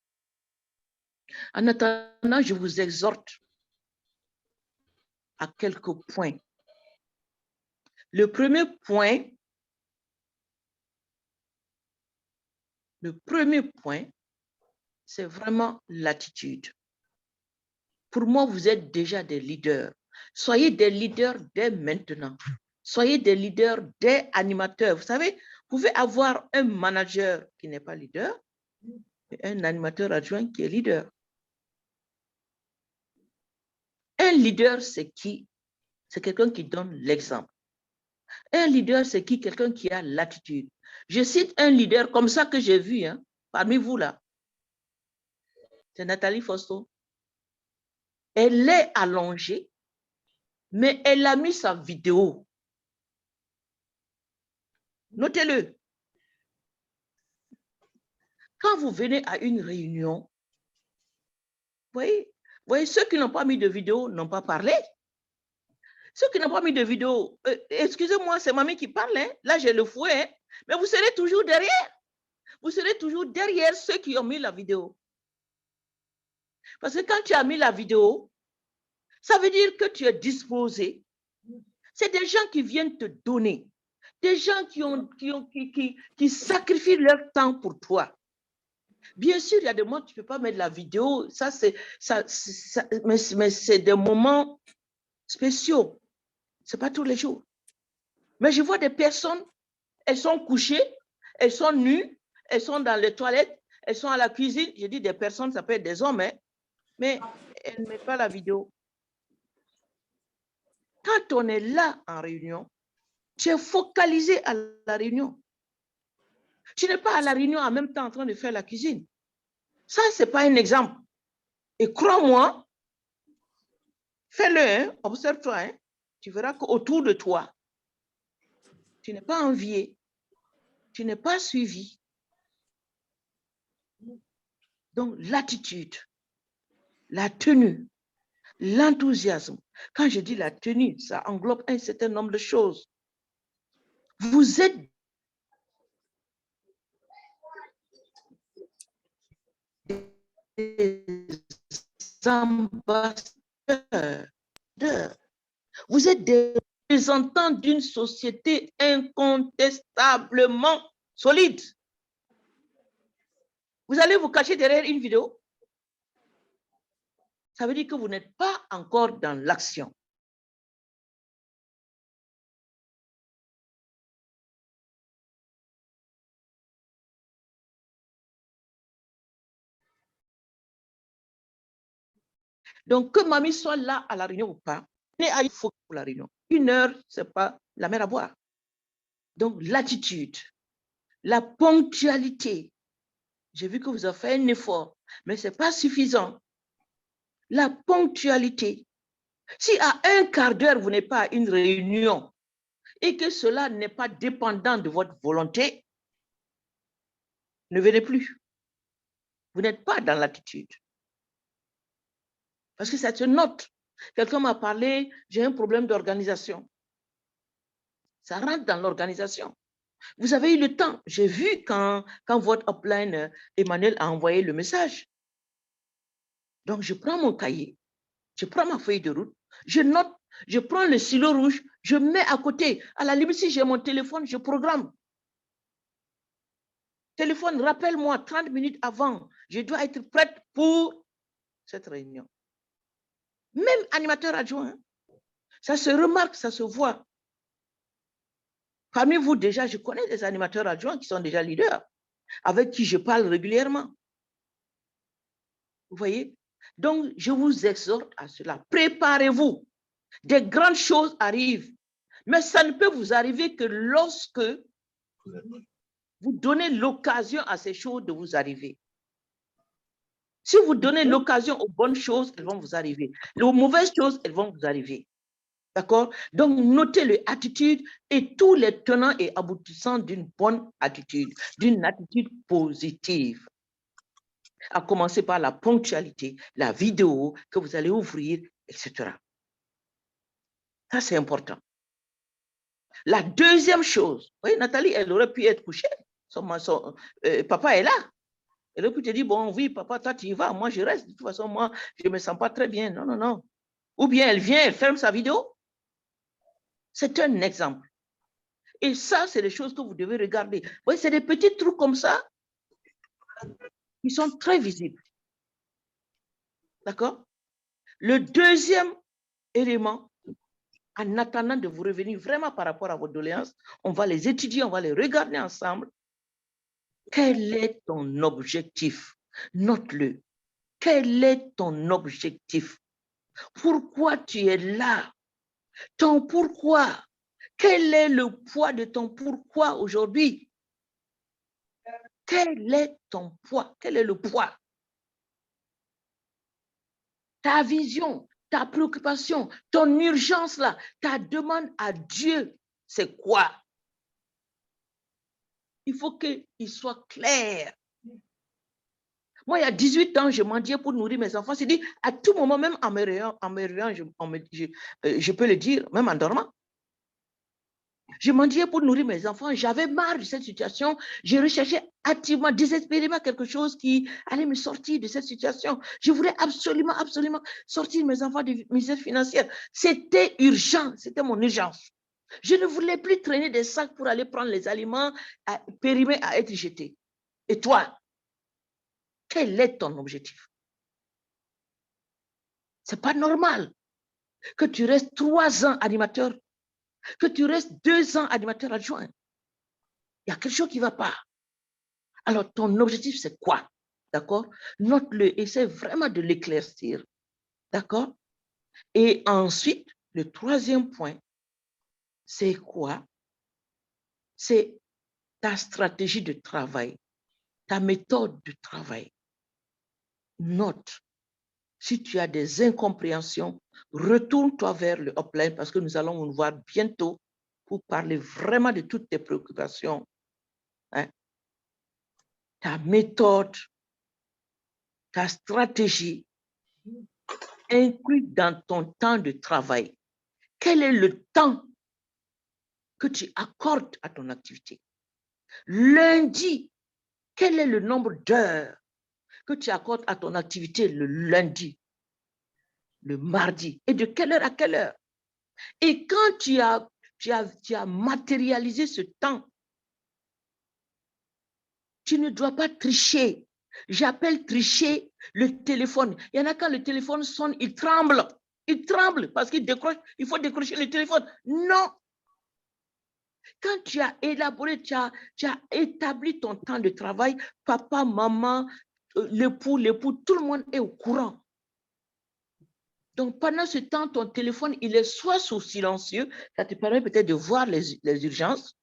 En attendant, je vous exhorte à quelques points. Le premier point, c'est vraiment l'attitude. Pour moi, vous êtes déjà des leaders. Soyez des leaders dès maintenant. Soyez des leaders dès animateurs. Vous savez, vous pouvez avoir un manager qui n'est pas leader et un animateur adjoint qui est leader. Un leader, c'est qui? C'est quelqu'un qui donne l'exemple. Un leader, c'est qui? Quelqu'un qui a l'attitude. Je cite un leader comme ça que j'ai vu, hein, parmi vous là. C'est Nathalie Fosso. Elle est allongée, mais elle a mis sa vidéo. Notez-le. Quand vous venez à une réunion, vous voyez, ceux qui n'ont pas mis de vidéo n'ont pas parlé. Ceux qui n'ont pas mis de vidéo, excusez-moi, c'est Mamie qui parle, hein? Là j'ai le fouet, hein? Mais vous serez toujours derrière. Vous serez toujours derrière ceux qui ont mis la vidéo. Parce que quand tu as mis la vidéo, ça veut dire que tu es disposé. C'est des gens qui viennent te donner, des gens qui sacrifient leur temps pour toi. Bien sûr, il y a des moments où tu ne peux pas mettre la vidéo, mais c'est des moments spéciaux. Ce n'est pas tous les jours. Mais je vois des personnes, elles sont couchées, elles sont nues, elles sont dans les toilettes, elles sont à la cuisine. Je dis des personnes, ça peut être des hommes, hein, mais elles ne mettent pas la vidéo. Quand on est là en réunion, tu es focalisé à la réunion. Tu n'es pas à la réunion en même temps en train de faire la cuisine. Ça, ce n'est pas un exemple. Et crois-moi, fais-le, hein, observe-toi, hein, tu verras qu'autour de toi, tu n'es pas envié, tu n'es pas suivi. Donc, l'attitude, la tenue, l'enthousiasme. Quand je dis la tenue, ça englobe un certain nombre de choses. Vous êtes des ambassadeurs. Vous êtes des représentants d'une société incontestablement solide. Vous allez vous cacher derrière une vidéo? Ça veut dire que vous n'êtes pas encore dans l'action. Donc, que mamie soit là à la réunion ou pas, il faut pour la réunion. 1 heure, ce n'est pas la mer à boire. Donc, l'attitude, la ponctualité. J'ai vu que vous avez fait un effort, mais ce n'est pas suffisant. La ponctualité, Si à un quart d'heure, vous n'êtes pas à une réunion et que cela n'est pas dépendant de votre volonté, ne venez plus. Vous n'êtes pas dans l'attitude. Parce que ça se note. Quelqu'un m'a parlé, j'ai un problème d'organisation. Ça rentre dans l'organisation. Vous avez eu le temps. J'ai vu quand votre upline, Emmanuel, a envoyé le message. Donc, je prends mon cahier, je prends ma feuille de route, je note, je prends le stylo rouge, je mets à côté. À la limite, si j'ai mon téléphone, je programme. Téléphone, rappelle-moi 30 minutes avant, je dois être prête pour cette réunion. Même animateur adjoint, ça se remarque, ça se voit. Parmi vous, déjà, je connais des animateurs adjoints qui sont déjà leaders, avec qui je parle régulièrement. Vous voyez? Donc, je vous exhorte à cela. Préparez-vous. Des grandes choses arrivent. Mais ça ne peut vous arriver que lorsque vous donnez l'occasion à ces choses de vous arriver. Si vous donnez l'occasion aux bonnes choses, elles vont vous arriver. Les mauvaises choses, elles vont vous arriver. D'accord? Donc, notez l'attitude et tous les tenants et aboutissants d'une bonne attitude, d'une attitude positive. À commencer par la ponctualité, la vidéo que vous allez ouvrir, etc. Ça, c'est important. La deuxième chose, oui, Nathalie, elle aurait pu être couchée. Papa est là. Elle aurait pu te dire, bon, oui, papa, toi, tu y vas, moi, je reste. De toute façon, moi, je ne me sens pas très bien. Non, non, non. Ou bien elle vient, elle ferme sa vidéo. C'est un exemple. Et ça, c'est des choses que vous devez regarder. Oui, c'est des petits trucs comme ça qui sont très visibles. D'accord? Le deuxième élément, en attendant de vous revenir vraiment par rapport à vos doléances, on va les étudier, on va les regarder ensemble. Quel est ton objectif? Note-le. Quel est ton objectif? Pourquoi tu es là? Ton pourquoi? Quel est le poids de ton pourquoi aujourd'hui? Quel est ton poids? Quel est le poids? Ta vision, ta préoccupation, ton urgence là, ta demande à Dieu, c'est quoi? Il faut qu'il soit clair. Moi, il y a 18 ans, je mendiais pour nourrir mes enfants. C'est dit, à tout moment, même en me réveillant, je peux le dire, même en dormant. Je mendiais pour nourrir mes enfants. J'avais marre de cette situation. Je recherchais activement, désespérément quelque chose qui allait me sortir de cette situation. Je voulais absolument, absolument sortir mes enfants de misère financière. C'était urgent, c'était mon urgence. Je ne voulais plus traîner des sacs pour aller prendre les aliments périmés à être jetés. Et toi, quel est ton objectif? Ce n'est pas normal que tu restes 3 ans animateur, que tu restes 2 ans animateur adjoint. Il y a quelque chose qui ne va pas. Alors, ton objectif, c'est quoi? D'accord? Note-le, essaie vraiment de l'éclaircir. D'accord? Et ensuite, le troisième point, c'est quoi? C'est ta stratégie de travail, ta méthode de travail. Note, si tu as des incompréhensions, retourne-toi vers le upline parce que nous allons nous voir bientôt pour parler vraiment de toutes tes préoccupations. Hein? Ta méthode, ta stratégie inclus dans ton temps de travail. Quel est le temps que tu accordes à ton activité? Lundi, quel est le nombre d'heures que tu accordes à ton activité le lundi, le mardi? Et de quelle heure à quelle heure? Et quand tu as matérialisé ce temps, tu ne dois pas tricher. J'appelle tricher le téléphone. Il y en a quand le téléphone sonne, il tremble. Il tremble parce qu'il décroche, il faut décrocher le téléphone. Non. Quand tu as élaboré, tu as établi ton temps de travail, papa, maman, l'époux, tout le monde est au courant. Donc, pendant ce temps, ton téléphone, il est soit sous silencieux, ça te permet peut-être de voir les urgences,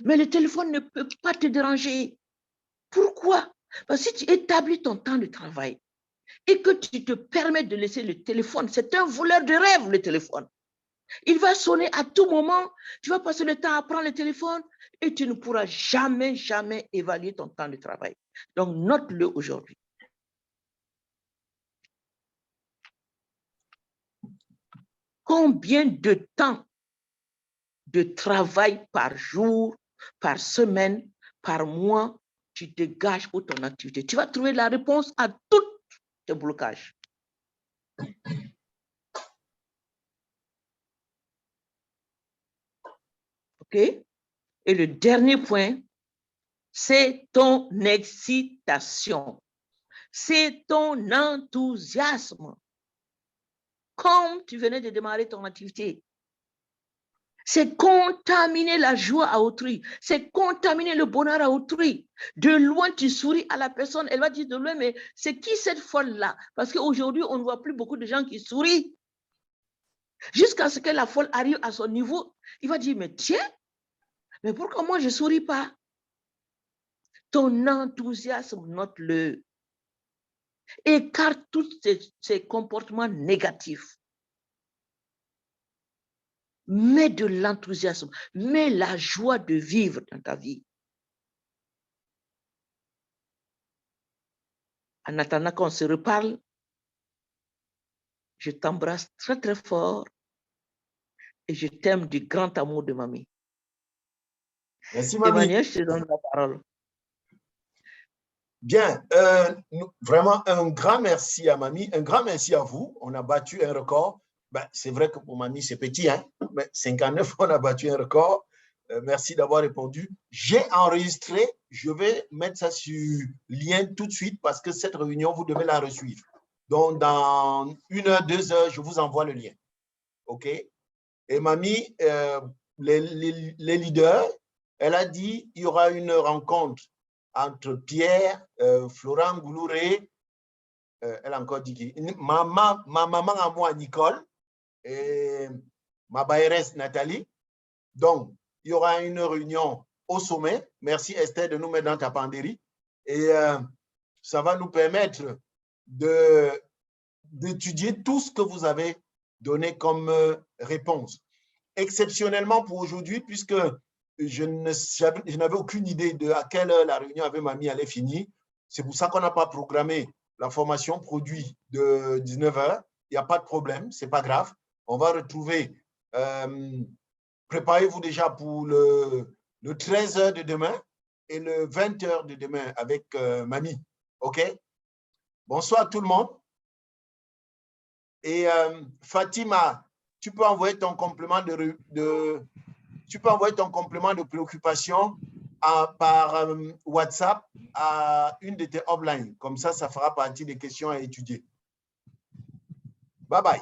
mais le téléphone ne peut pas te déranger. Pourquoi? Parce que si tu établis ton temps de travail, et que tu te permets de laisser le téléphone, c'est un voleur de rêve, le téléphone. Il va sonner à tout moment, tu vas passer le temps à prendre le téléphone et tu ne pourras jamais, jamais évaluer ton temps de travail. Donc, note-le aujourd'hui. Combien de temps de travail par jour, par semaine, par mois, tu dégages pour ton activité? Tu vas trouver la réponse à tous tes blocages. OK? Et le dernier point, c'est ton excitation. C'est ton enthousiasme. Comme tu venais de démarrer ton activité. C'est contaminer la joie à autrui. C'est contaminer le bonheur à autrui. De loin, tu souris à la personne. Elle va dire de loin, mais c'est qui cette folle-là? Parce qu'aujourd'hui, on ne voit plus beaucoup de gens qui sourient. Jusqu'à ce que la folle arrive à son niveau, il va dire, mais tiens, mais pourquoi moi je ne souris pas? Ton enthousiasme, note-le. Écarte tous ces comportements négatifs. Mets de l'enthousiasme, mets la joie de vivre dans ta vie. En attendant qu'on se reparle, je t'embrasse très très fort et je t'aime du grand amour de mamie. Merci, mamie. Emmanuel, je te donne la parole. Bien, vraiment un grand merci à mamie, un grand merci à vous. On a battu un record. Ben, c'est vrai que pour mamie, c'est petit, hein? Mais 59, on a battu un record. Merci d'avoir répondu. J'ai enregistré, je vais mettre ça sur lien tout de suite parce que cette réunion, vous devez la resuivre. Donc, dans 1 heure, 2 heures, je vous envoie le lien. OK? Et mamie, les leaders, elle a dit il y aura une rencontre entre Pierre, Florent Goulouré, elle a encore dit ma maman à moi, Nicole, et ma baïresse Nathalie. Donc, il y aura une réunion au sommet. Merci Esther de nous mettre dans ta pandérie. Et ça va nous permettre d'étudier tout ce que vous avez donné comme réponse. Exceptionnellement pour aujourd'hui, puisque je n'avais aucune idée de à quelle heure la réunion avec mamie allait finir. C'est pour ça qu'on n'a pas programmé la formation produit de 19 h. Il n'y a pas de problème, ce n'est pas grave. On va retrouver, préparez-vous déjà pour le 13 h de demain et le 20 h de demain avec mamie. OK? Bonsoir tout le monde. Et Fatima, tu peux envoyer ton complément de préoccupation par WhatsApp à une de tes uplines. Comme ça, ça fera partie des questions à étudier. Bye bye.